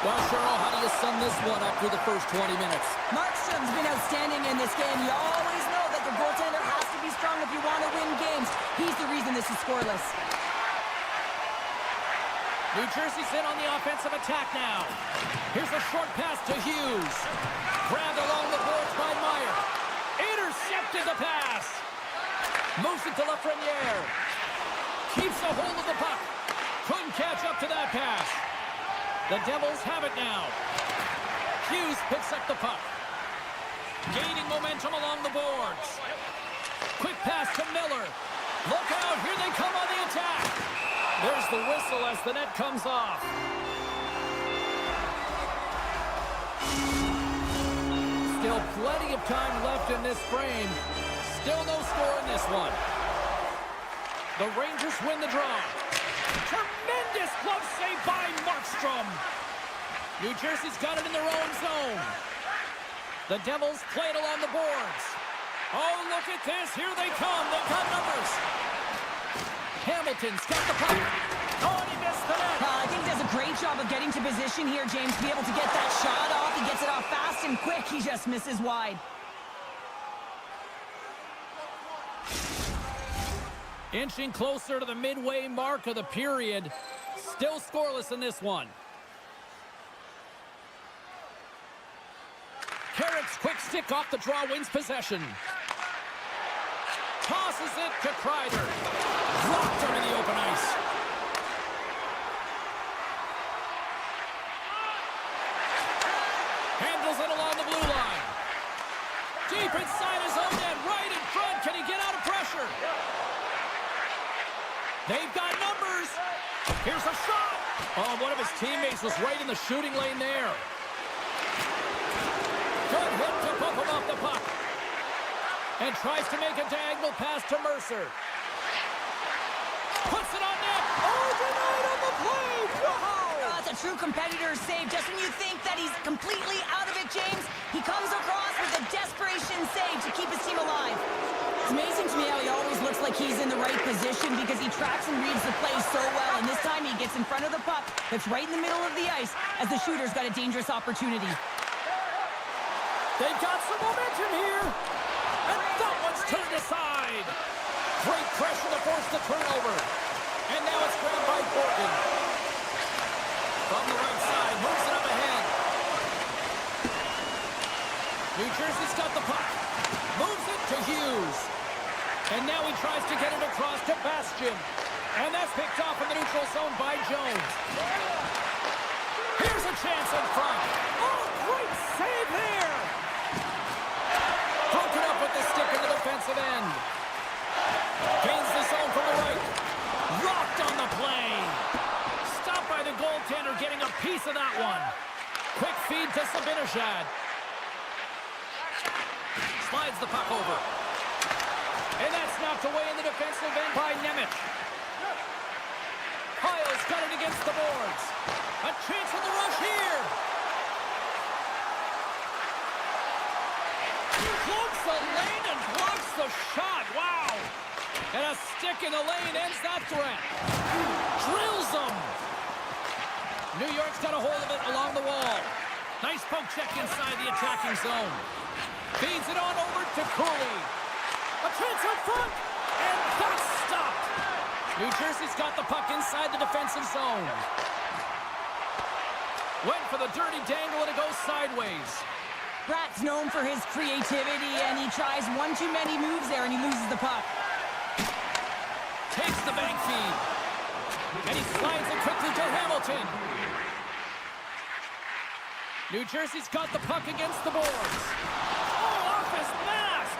Well, Cheryl, how do you sum this one up through the first 20 minutes? Markstrom's been outstanding in this game. You always know that the goaltender has to be strong if you want to win games. He's the reason this is scoreless. New Jersey's in on the offensive attack now. Here's a short pass to Hughes. Grabbed along the boards by Meyer. Intercepted the pass. Moves it to Lafreniere. Keeps a hold of the puck. Couldn't catch up to that pass. The Devils have it now. Hughes picks up the puck. Gaining momentum along the boards. Quick pass to Miller. Look out, here they come on the attack. There's the whistle as the net comes off. Still plenty of time left in this frame. Still no score in this one. The Rangers win the draw. Tremendous glove save by Markstrom. New Jersey's got it in their own zone. The Devils play it along the boards. Oh, look at this. Here they come. They've got numbers. Hamilton's got the puck. Oh, and he missed the net. I think he does a great job of getting to position here, James, to be able to get that shot off. He gets it off fast and quick. He just misses wide. Inching closer to the midway mark of the period. Still scoreless in this one. Carrick's quick stick off the draw wins possession. Tosses it to Kreider. Dropped him in the open ice. Handles it along the blue line. Deep inside his own net, right in front. Can he get out of pressure? They've got numbers. Here's a shot. Oh, one of his teammates was right in the shooting lane there. Good hit to pump him off the puck. And tries to make a diagonal pass to Mercer. Puts it on net. Oh, denied on the play. Wow. That's a true competitor's save. Just when you think that he's completely out of it, James, he comes across with a desperation save to keep his team alive. It's amazing to me how he always looks like he's in the right position because he tracks and reads the play so well. And this time he gets in front of the puck that's right in the middle of the ice as the shooter's got a dangerous opportunity. They've got some momentum here. And that one's turned aside. Great pressure to force the turnover. And now it's grabbed by Borton. From the right side, moves it up ahead. New Jersey's got the puck. Moves it to Hughes. And now he tries to get it across to Bastian. And that's picked off in the neutral zone by Jones. Here's a chance in front. Oh, great save there. Broken up with the stick in the defensive end. Gains the zone from the right. Rocked on the play. Stopped by the goaltender, getting a piece of that one. Quick feed to Sabinishad. Slides the puck over. And that's knocked away in the defensive end by Nemeth. Oh, got it against the boards. A chance for the rush here. Cloaks the lane and blocks the shot. Wow. And a stick in the lane ends that threat. Drills them. New York's got a hold of it along the wall. Nice poke check inside the attacking zone. Feeds it on over to Cooley. A chance up front. And that's stopped. New Jersey's got the puck inside the defensive zone. Went for the dirty dangle and it goes sideways. Brat's known for his creativity, and he tries one too many moves there, and he loses the puck. Takes the bank feed. And he slides it quickly to Hamilton. New Jersey's got the puck against the boards. Oh, off his mask!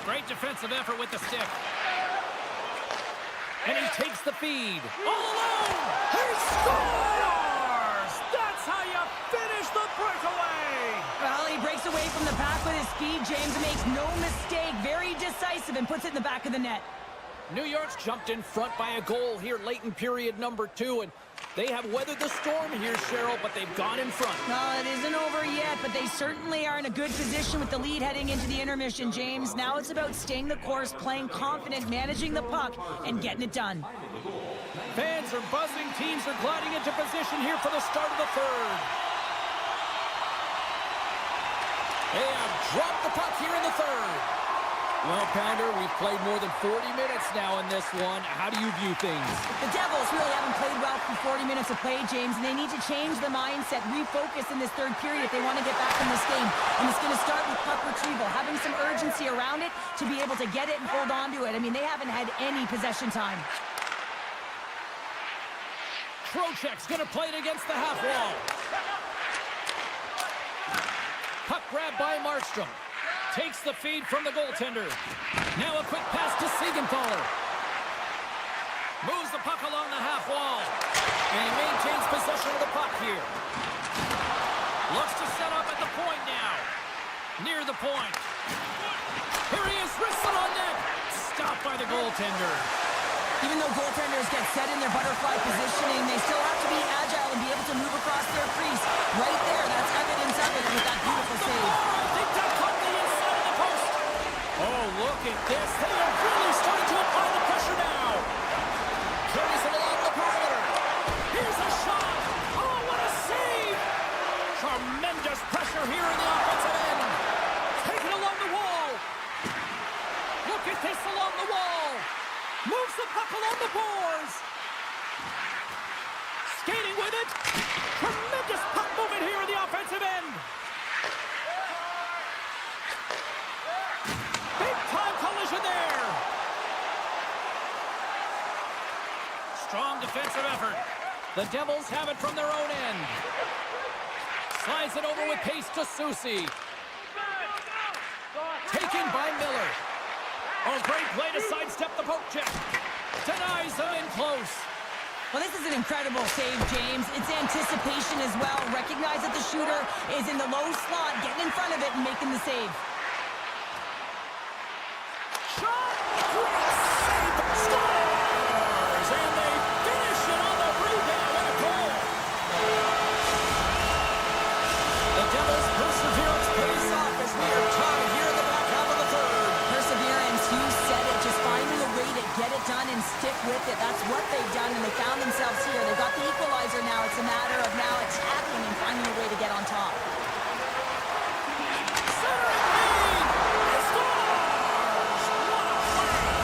Great defensive effort with the stick. And he takes the feed. All alone! He scores! That's how you finish the breakaway! Well, he breaks away from the pack with his speed. James makes no mistake. Very decisive and puts it in the back of the net. New York's jumped in front by a goal here late in period number 2, and they have weathered the storm here, Cheryl, but they've gone in front. No, it isn't over yet, but they certainly are in a good position with the lead heading into the intermission, James. Now it's about staying the course, playing confident, managing the puck, and getting it done. Fans are buzzing. Teams are gliding into position here for the start of the third. They have dropped the puck here in the third. Well, Pounder, we've played more than 40 minutes now in this one. How do you view things? The Devils really haven't played well for 40 minutes of play, James, and they need to change the mindset, refocus in this third period if they want to get back in this game. And it's going to start with puck retrieval, having some urgency around it to be able to get it and hold on to it. I mean, they haven't had any possession time. Trocheck's going to play it against the half wall. Puck grab by Markstrom. Takes the feed from the goaltender. Now a quick pass to Siegenthaler. Moves the puck along the half wall. And he maintains possession of the puck here. Looks to set up at the point now. Near the point. Here he is, wristed on net. Stopped by the goaltender. Even though goaltenders get set in their butterfly positioning, they still have to be agile and be able to move across their crease. Right there, that's evidence of it with that beautiful save. I think that caught the inside of the post. Oh, look at this. They are really starting to apply the pressure now. Carries it along the perimeter. Here's a shot. Oh, what a save. Tremendous pressure here in the offensive end. Taken along the wall. Look at this along the wall. Moves the puck along the boards. Skating with it. Tremendous puck movement here in the offensive end. Big time collision there. Strong defensive effort. The Devils have it from their own end. Slides it over with pace to Soucy. Taken by Miller. Oh, great play to sidestep the poke check. Denies him in close. Well, this is an incredible save, James. It's anticipation as well. Recognize that the shooter is in the low slot, getting in front of it and making the save. Shot! Great save! Scores! And they finish it on the rebound and a goal. The Devils' perseverance pays off as we are tied here in the back half of the third. Perseverance, you said it, just finding a way to get it done and stick with it. That's what they've done, and they found themselves here. They've got the equalizer now. It's a matter of now attacking and finding a way to get on top. Centering lead! He scores! What a play!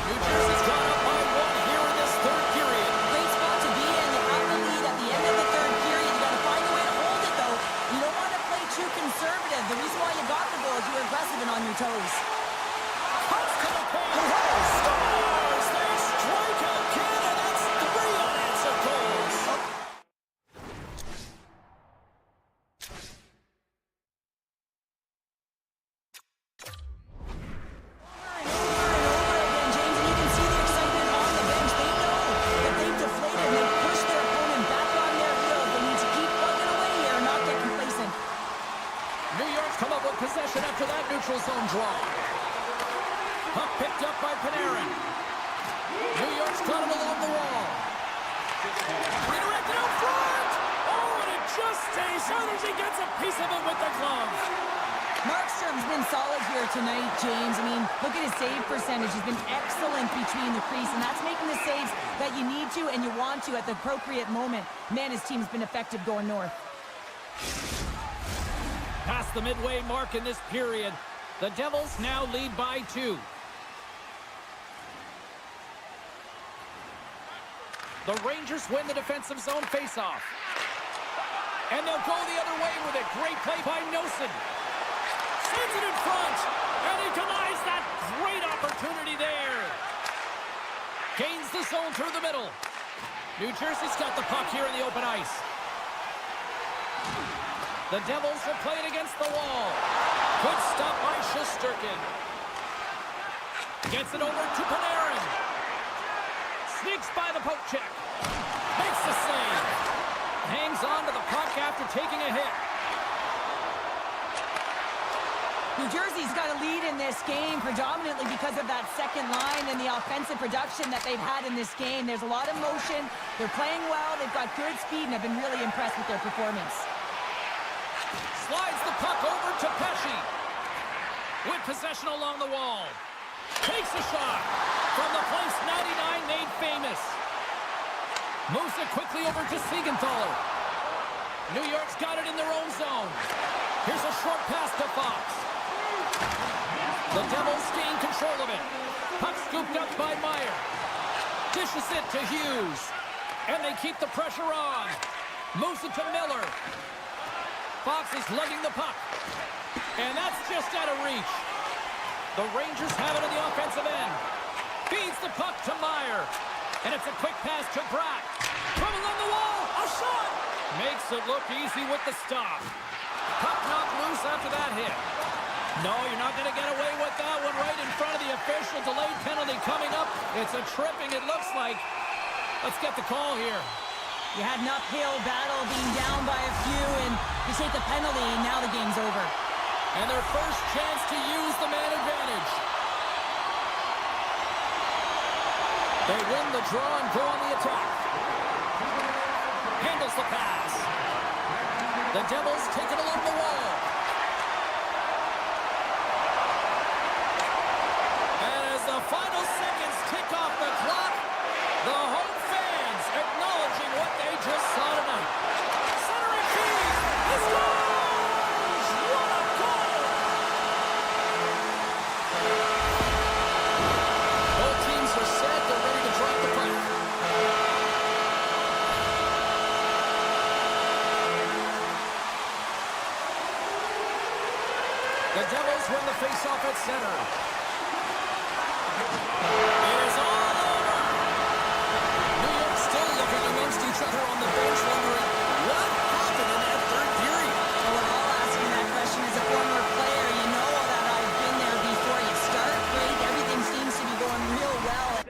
New Jersey's gone up by 1 here in this third period. Great spot to be in. You have the lead at the end of the third period. You got to find a way to hold it, though. You don't want to play too conservative. The reason why you got the goal is you were aggressive and on your toes. Cuts to the point. Scores! They strike out Canada. That's 3 unanswered goals. shot as he gets a piece of it with the glove. Markstrom's been solid here tonight, James. I mean, look at his save percentage. He's been excellent between the crease, and that's making the saves that you need to and you want to at the appropriate moment. Man, his team's been effective going north. Past the midway mark in this period, the Devils now lead by 2. The Rangers win the defensive zone faceoff. And they'll go the other way with it. Great play by Nosen. Sends it in front. And he denies that great opportunity there. Gains the zone through the middle. New Jersey's got the puck here in the open ice. The Devils will play it against the wall. Good stop by Shesterkin. Gets it over to Panarin. Sneaks by the poke check. Makes the save. Hangs on to the puck after taking a hit. New Jersey's got a lead in this game predominantly because of that second line and the offensive production that they've had in this game. There's a lot of motion. They're playing well. They've got good speed, and I've been really impressed with their performance. Slides the puck over to Pesce. With possession along the wall. Takes a shot from the place 99 made famous. Moves it quickly over to Siegenthaler. New York's got it in their own zone. Here's a short pass to Fox. The Devils gain control of it. Puck scooped up by Meyer. Dishes it to Hughes. And they keep the pressure on. Moves it to Miller. Fox is lugging the puck. And that's just out of reach. The Rangers have it on the offensive end. Feeds the puck to Meyer. And it's a quick pass to Bratt. From along the wall. A shot. Makes it look easy with the stop. Puck knocked loose after that hit. No, you're not going to get away with that one right in front of the official. Delayed penalty coming up. It's a tripping, it looks like. Let's get the call here. You had an uphill battle being down by a few, and you take the penalty, and now the game's over. And their first chance to use the man advantage. They win the draw and go on the attack. Handles the pass. The Devils take it along the wall. And as the final seconds tick off the clock, the home fans acknowledging what they just saw tonight. Centering feed. He scores! What a goal! Both teams are set. They're ready to drop the puck. The Devils win the faceoff at center. It is all over. New York still looking amongst each other on the bench, wondering what happened in that third period. Well, we're all asking that question as a former player. You know that I've been there before. You start great. Everything seems to be going real well.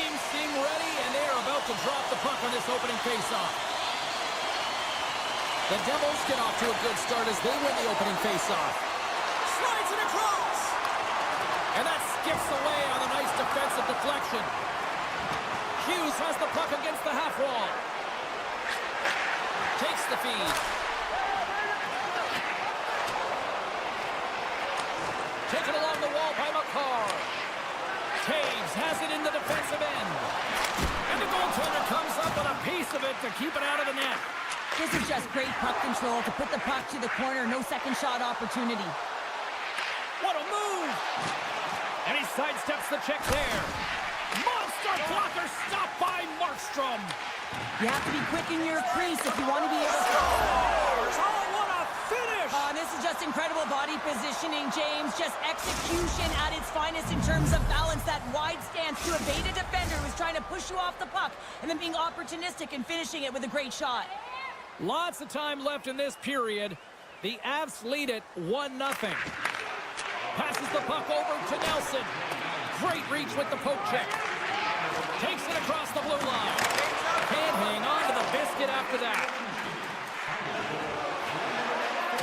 teams seem ready, and they are about to drop the puck on this opening faceoff. The Devils get off to a good start as they win the opening faceoff. Slides it across! And that skips away on a nice defensive deflection. Hughes has the puck against the half wall. Takes the feed. Taken along the wall by McCarr. Taves has it in the defensive end. And the goaltender comes up with a piece of it to keep it out of the net. This is just great puck control to put the puck to the corner. No second shot opportunity. What a move! And he sidesteps the check there. Monster blocker stopped by Markstrom. You have to be quick in your crease if you want to be able to... Oh, what a finish! This is just incredible body positioning, James. Just execution at its finest in terms of balance. That wide stance to evade a defender who's trying to push you off the puck, and then being opportunistic and finishing it with a great shot. Lots of time left in this period. The Avs lead it 1-0. Passes the puck over to Nelson. Great reach with the poke check. Takes it across the blue line. Can't hang on to the biscuit after that.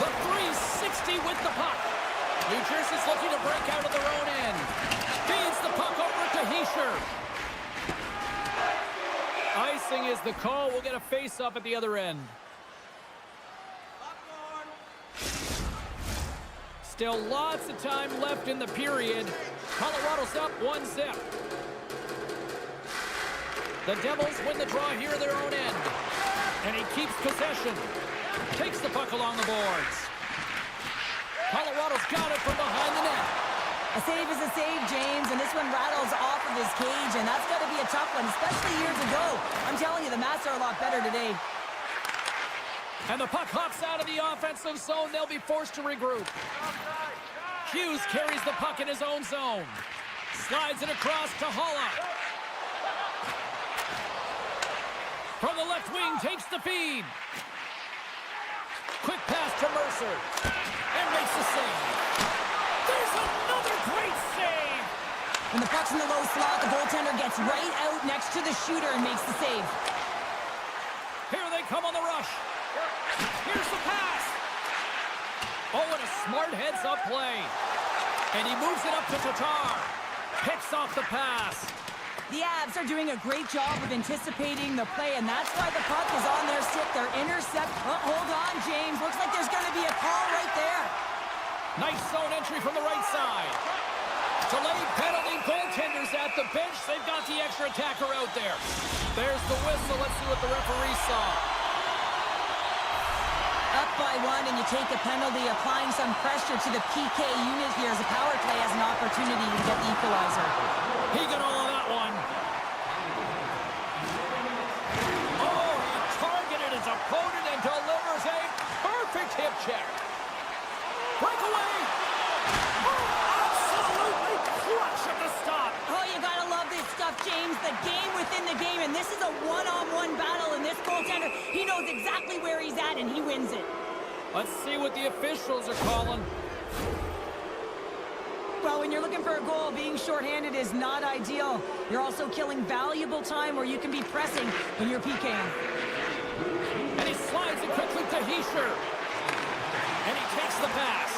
The 360 with the puck. New Jersey's looking to break out of their own end. Feeds the puck over to Hischier. Icing is the call. We'll get a face-up at the other end. Still lots of time left in the period. Colorado's up 1-0. The Devils win the draw here at their own end. And he keeps possession. Takes the puck along the boards. Colorado's got it from behind the net. A save is a save, James, and this one rattles off of his cage, and that's got to be a tough one, especially years ago. I'm telling you, the Mats are a lot better today. And the puck hops out of the offensive zone. They'll be forced to regroup. Hughes carries the puck in his own zone. Slides it across to Holla. From the left wing, takes the feed. Quick pass to Mercer. And makes the save. There's another great save. When the puck's in the low slot, the goaltender gets right out next to the shooter and makes the save. Here they come on the rush. Here's the pass. Oh, and a smart heads-up play. And he moves it up to Tatar. Picks off the pass. The Avs are doing a great job of anticipating the play, and that's why the puck is on their stick. They're intercept. Oh, hold on, James. Looks like there's going to be a call right there. Nice zone entry from the right side. Delayed penalty. Goaltenders at the bench. They've got the extra attacker out there. There's the whistle. Let's see what the referee saw. Up by one, and you take a penalty, applying some pressure to the PK unit here as the power play has an opportunity to get the equalizer. He got all of that one. Oh, he targeted his opponent and delivers a perfect hip check. Breakaway. Oh, absolutely clutch at the stop. Oh, you gotta love this stuff, James. The game within the game, and this is a one-on-one battle, and this goaltender, he knows exactly where he's at, and he wins it. Let's see what the officials are calling. Well, when you're looking for a goal, being shorthanded is not ideal. You're also killing valuable time where you can be pressing when you're PKing. And he slides it quickly to Hischier. And he takes the pass.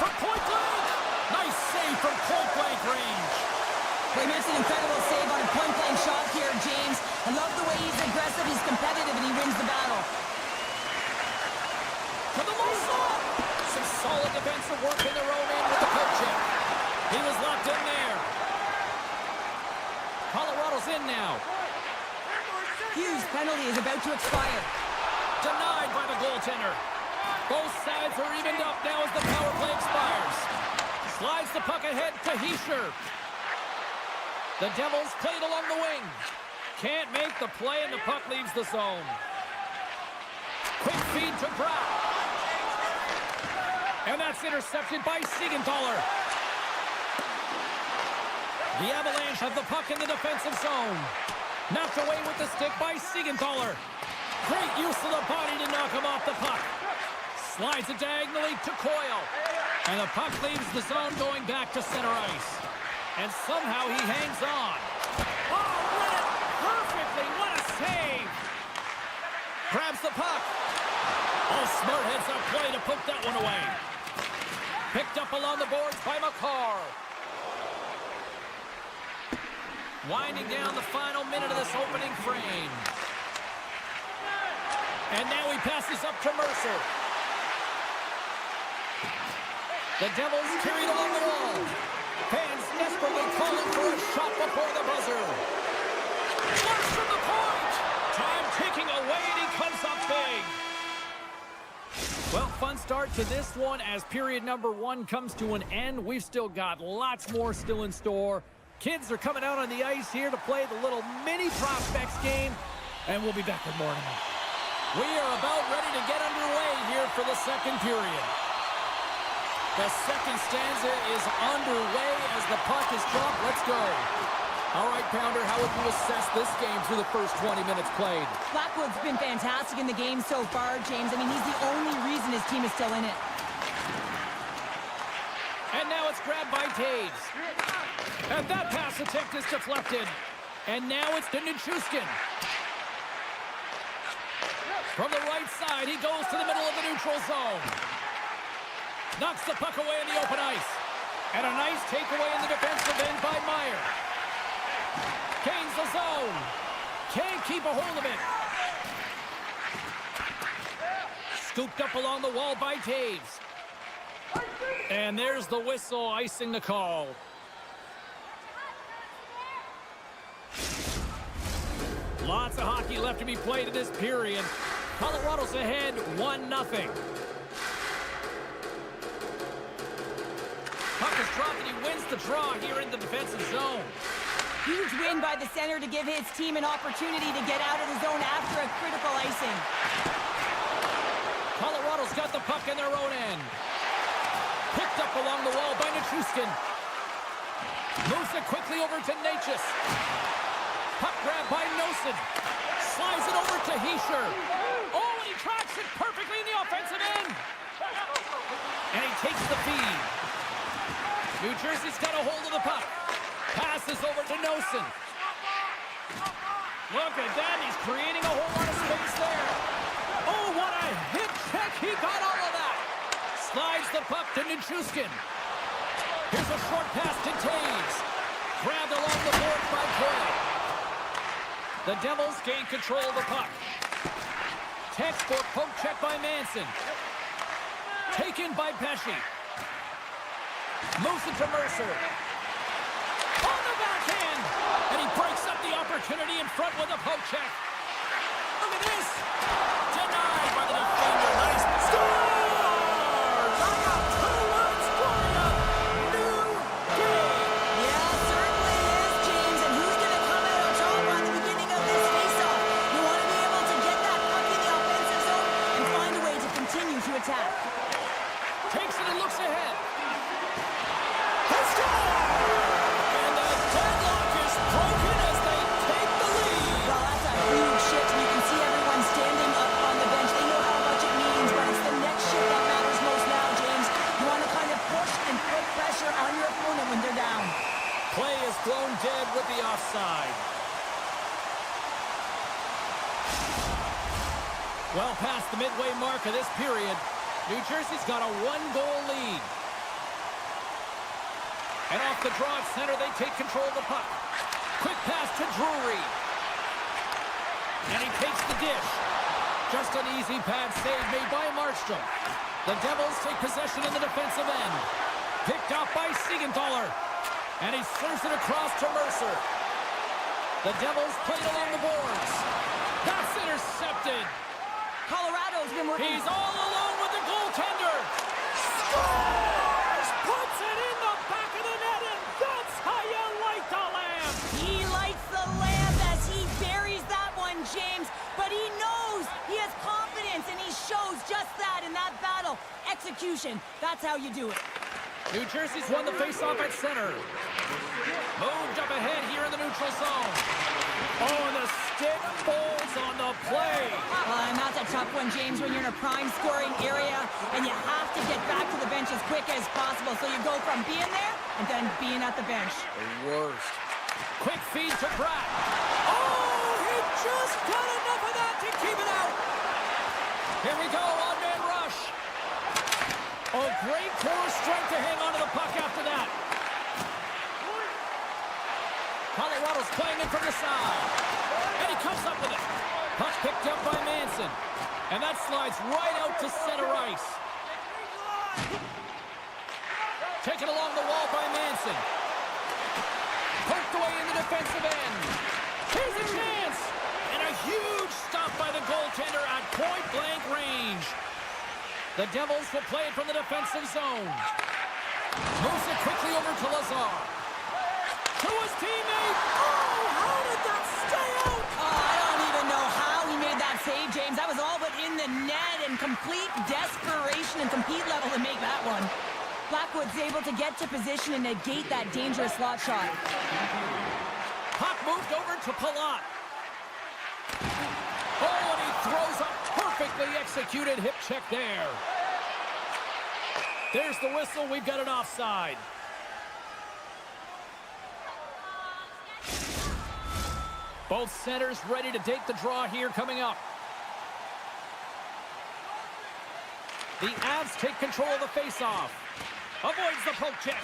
From point blank. Nice save from point blank range. He makes an incredible save on a point blank shot here, James. I love the way he's aggressive, he's competitive, and he wins the battle. To the low slot. Some solid defensive work in their own end with the poke check. He was locked in there. Colorado's in now. Hughes' penalty is about to expire. Denied by the goaltender. Both sides are evened up now as the power play expires. Slides the puck ahead to Hischier. The Devils played along the wing. Can't make the play, and the puck leaves the zone. Quick feed to Brock. And that's intercepted by Siegenthaler. The Avalanche have the puck in the defensive zone. Knocked away with the stick by Siegenthaler. Great use of the body to knock him off the puck. Slides it diagonally to Coyle. And the puck leaves the zone going back to center ice. And somehow he hangs on. Smart heads up play to poke that one away. Picked up along the boards by McCarr. Winding down the final minute of this opening frame. And now he passes up to Mercer. The Devils carried along the wall. Fans desperately calling for a shot before the buzzer. Flush from the point. Time ticking away, and he comes up big. Well, fun start to this one as period number 1 comes to an end. We've still got lots more still in store. Kids are coming out on the ice here to play the little mini prospects game, and we'll be back with more in a minute. We are about ready to get underway here for the second period. The second stanza is underway as the puck is dropped. Let's go. All right, Pounder, how would you assess this game through the first 20 minutes played? Blackwood's been fantastic in the game so far, James. I mean, he's the only reason his team is still in it. And now it's grabbed by Taves. And that pass attempt is deflected. And now it's to Nichushkin. From the right side, he goes to the middle of the neutral zone. Knocks the puck away in the open ice. And a nice takeaway in the defensive end by Meyer. Gains the zone. Can't keep a hold of it. Scooped up along the wall by Taves. And there's the whistle icing the call. Lots of hockey left to be played in this period. Colorado's ahead 1-0. Puck is dropped and he wins the draw here in the defensive zone. Huge win by the center to give his team an opportunity to get out of the zone after a critical icing. Colorado's got the puck in their own end. Picked up along the wall by Nichushkin. Moves it quickly over to Natchez. Puck grab by Nosen. Slides it over to Hischier. Oh, and he tracks it perfectly in the offensive end. And he takes the feed. New Jersey's got a hold of the puck. Passes over to Nosen. Look at that. He's creating a whole lot of space there. Oh, what a hip check. He got all of that. Slides the puck to Nichushkin. Here's a short pass to Taves. Grabbed along the boards by Kay. The Devils gain control of the puck. Textbook poke check by Manson. Taken by Pesci. Moves it to Mercer. On the backhand. And he breaks up the opportunity in front with a poke check. Look at this. Denied by the defender. Nice score. Attack. Takes it and looks ahead. Let's go! And the deadlock is broken as they take the lead. Well, that's a huge shift. You can see everyone standing up on the bench. They know how much it means, but it's the next shift that matters most now, James. You want to kind of push and put pressure on your opponent when they're down. Play is blown dead with the offside. Well past the midway mark of this period, New Jersey's got a 1-goal lead. And off the draw at center, they take control of the puck. Quick pass to Drury. And he takes the dish. Just an easy pad save made by Markstrom. The Devils take possession in the defensive end. Picked up by Siegenthaler. And he serves it across to Mercer. The Devils play it along the boards. That's intercepted. Colorado's been working. He's all alone with the goaltender. Scores! Puts it in the back of the net, and that's how you light the lamp. He lights the lamp as he buries that one, James. But he knows he has confidence, and he shows just that in that battle. Execution. That's how you do it. New Jersey's won the faceoff at center. Moved up ahead here in the neutral zone. Oh, and the stick folds on the play. And that's a tough one, James, when you're in a prime scoring area and you have to get back to the bench as quick as possible. So you go from being there and then being at the bench. The worst. Quick feed to Pratt. Oh, he just got enough of that to keep it out. Here we go, on-man rush. great core strength to hang on to the puck after that. Colorado's playing it from the side. And he comes up with it. Puck picked up by Manson. And that slides right out to center ice. Taken along the wall by Manson. Poked away in the defensive end. Here's a chance. And a huge stop by the goaltender at point-blank range. The Devils will play it from the defensive zone. Moves it quickly over to Lazar. To his teammate. Oh, how did that stay out? Oh, I don't even know how he made that save, James. That was all but in the net and complete desperation and compete level to make that one. Blackwood's able to get to position and negate that dangerous slot shot. Puck moved over to Palat. Oh, and he throws a perfectly executed hip check there. There's the whistle. We've got an offside. Both centers ready to take the draw here coming up. The Avs take control of the faceoff. Avoids the poke check.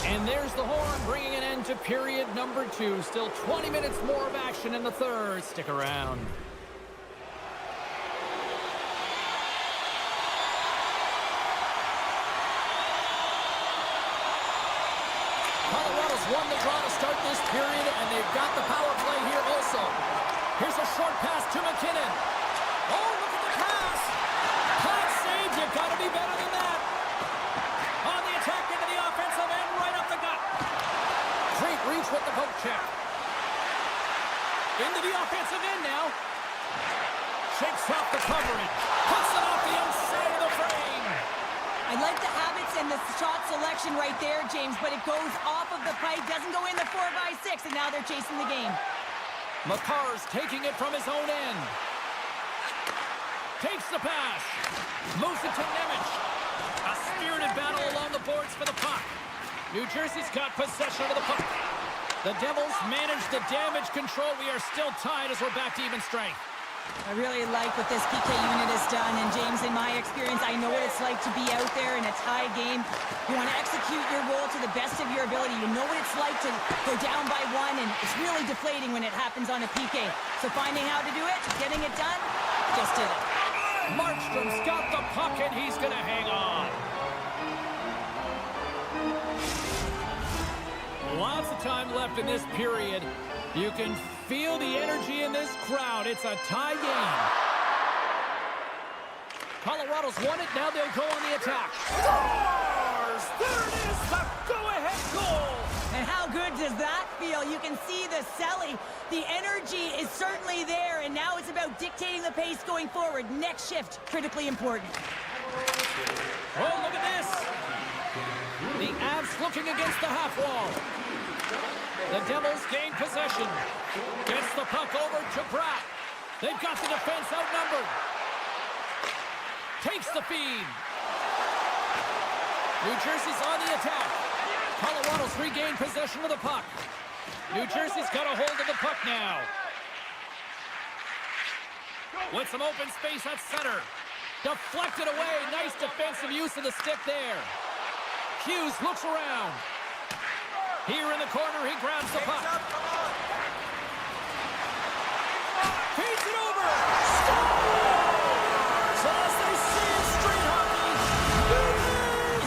And there's the horn, bringing an end to period number 2. Still 20 minutes more of action in the third. Stick around. Colorado's won the draw to start this period, and they've got the power play here also. Here's a short pass to McKinnon. Oh, look at the pass. Hot save. You've got to be better than that. On the attack into the offensive end, right up the gut. Great reach with the poke check. Into the offensive end now. Shakes off the coverage. Puts it off the outside of the frame. I like the habits and the shot selection right there, James, but it goes off of the pipe, doesn't go in the 4x6, and now they're chasing the game. McCarr's taking it from his own end. Takes the pass. Moves it to Nemec. A spirited battle along the boards for the puck. New Jersey's got possession of the puck. The Devils manage the damage control. We are still tied as we're back to even strength. I really like what this PK unit has done, and James, in my experience, I know what it's like to be out there in a tie game. You want to execute your role to the best of your ability. You know what it's like to go down by 1, and it's really deflating when it happens on a PK. So finding how to do it, getting it done, just did it. Markstrom's got the puck, and he's going to hang on. Lots of time left in this period. You can feel the energy in this crowd. It's a tie game. Colorado's won it. Now they'll go on the attack. Scores! There it is, the go-ahead goal! And how good does that feel? You can see the selling. The energy is certainly there, and now it's about dictating the pace going forward. Next shift, critically important. Oh, look at this! The Avs looking against the half wall. The Devils gain possession. Gets the puck over to Pratt. They've got the defense outnumbered. Takes the feed. New Jersey's on the attack. Colorado's regained possession of the puck. New Jersey's got a hold of the puck now. With some open space at center. Deflected away. Nice defensive use of the stick there. Hughes looks around. Here in the corner, he grabs the puck. Feeds it over. Scores! As they say in street hockey,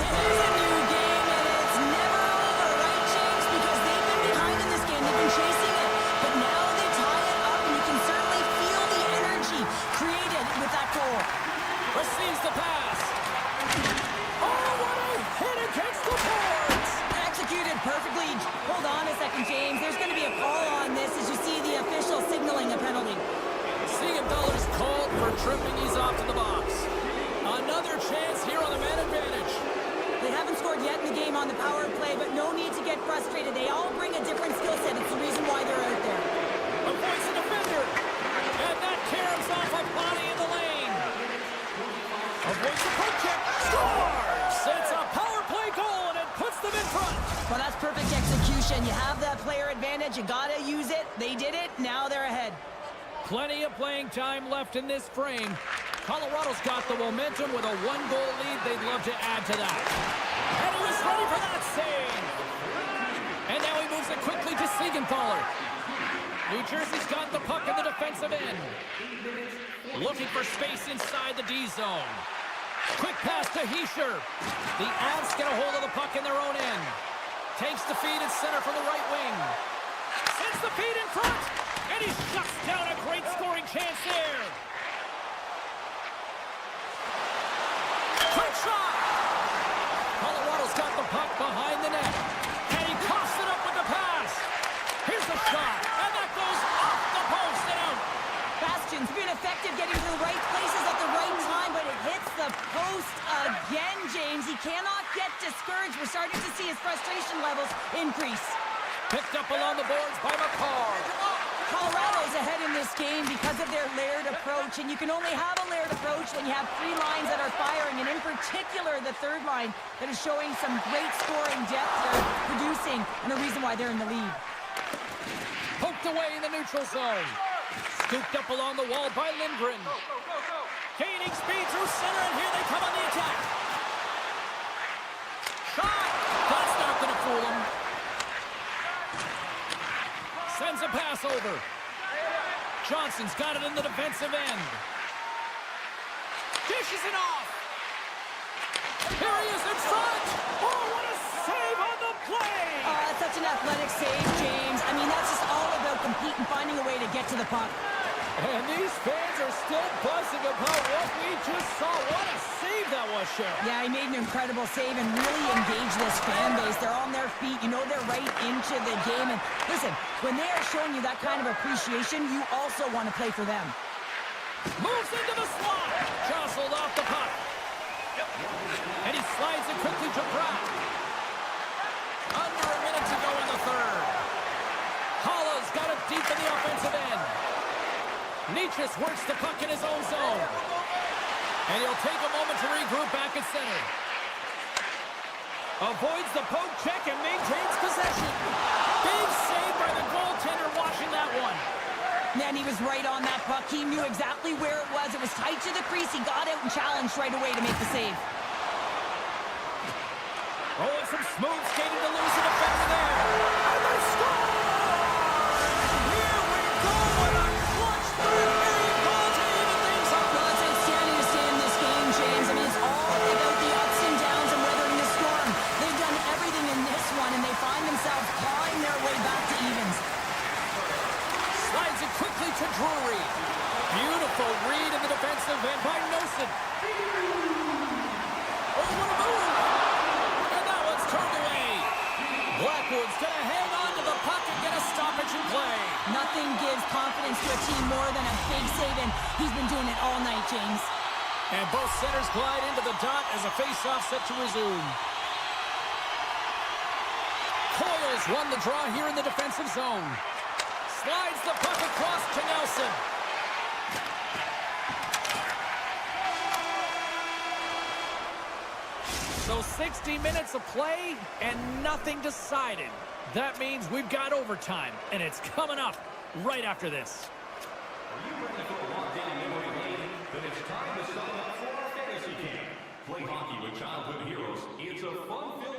It is a new game, and it's never over, right, James? Because they've been behind in this game. They've been chasing it. But now they tie it up, and you can certainly feel the energy created with that goal. receives the pass. Oh, what a hit against the boards! Executed perfectly. Hold on a second, James. There's going to be a call on this as you see the official signaling a penalty. Siegenthaler's called for tripping. He's off to the box. Another chance here on the man advantage. They haven't scored yet in the game on the power play, but no need to get frustrated. They all bring a different skill set. It's the reason why they're out there. Avoids the defender. And that caroms off a body in the lane. Avoids the poke check. Scores! It's a power play goal, and it puts them in front. Well, that's perfect execution. You have that player advantage. You got to use it. They did it. Now they're ahead. Plenty of playing time left in this frame. Colorado's got the momentum with a one-goal lead. They'd love to add to that. And he was ready for that save. And now he moves it quickly to Siegenthaler. New Jersey's got the puck in the defensive end. Looking for space inside the D zone. Quick pass to Hischier. The Avs get a hold of the puck in their own end. Takes the feed at center from the right wing. Sends the feed in front. And he shuts down a great scoring chance there. Quick shot. Colorado's got the puck behind the net. And he coughs it up with the pass. Here's the shot. And that goes off the post and out. Bastion's been effective getting to the right places at the right time, but it hits the post again, James. He cannot get discouraged. We're starting to see his frustration levels increase. Picked up along the boards by McCarr. Colorado's ahead in this game because of their layered approach, and you can only have a layered approach when you have three lines that are firing, and in particular the third line that is showing some great scoring depth. They're producing, and the reason why they're in the lead. Poked away in the neutral zone. Scooped up along the wall by Lindgren. Gaining speed through center, and here they come on the attack. Shot! That's not going to fool him. Sends a pass over. Johnson's got it in the defensive end. Dishes it off. Here he is in front. Oh, what a save on the play! Oh, that's such an athletic save, James. I mean, that's just all about competing, finding a way to get to the puck. And these fans are still buzzing about what we just saw. What a save that was, Cheryl. Yeah, he made an incredible save and really engaged this fan base. They're on their feet. You know they're right into the game. And listen, when they are showing you that kind of appreciation, you also want to play for them. Moves into the slot. Jostled off the puck. And he slides it quickly to Pratt. Under a minute to go in the third. Hollow's got it deep in the offensive end. Nietzsche works the puck in his own zone. And he'll take a moment to regroup back at center. Avoids the poke check and maintains possession. Big save by the goaltender watching that one. Man, he was right on that puck. He knew exactly where it was. It was tight to the crease. He got out and challenged right away to make the save. Oh, some smooth skating to lose the defender there. And they score! Here we go with a clutch third period goal to even things up. Well, it's outstanding to stay in this game, James. I mean, it's all about the ups and downs and weathering the storm. They've done everything in this one, and they find themselves clawing their way back to evens. Slides it quickly to Drury. Beautiful read in the defensive end by Nosen. Oh, what a move! And that one's turned away. Blackwood's going to hang on to the puck and get a stoppage in play. Nothing gives confidence to a team more than a big save, and he's been doing it all night, James. And both centers glide into the dot as a face-off set to resume. Coyle's won the draw here in the defensive zone. Slides the puck across to Nelson. So 60 minutes of play and nothing decided. That means we've got overtime, and it's coming up right after this. Are you ready for a locked-in memory lane? Then it's time to sign up for our fantasy camp. Play hockey with childhood heroes. It's a fun-filled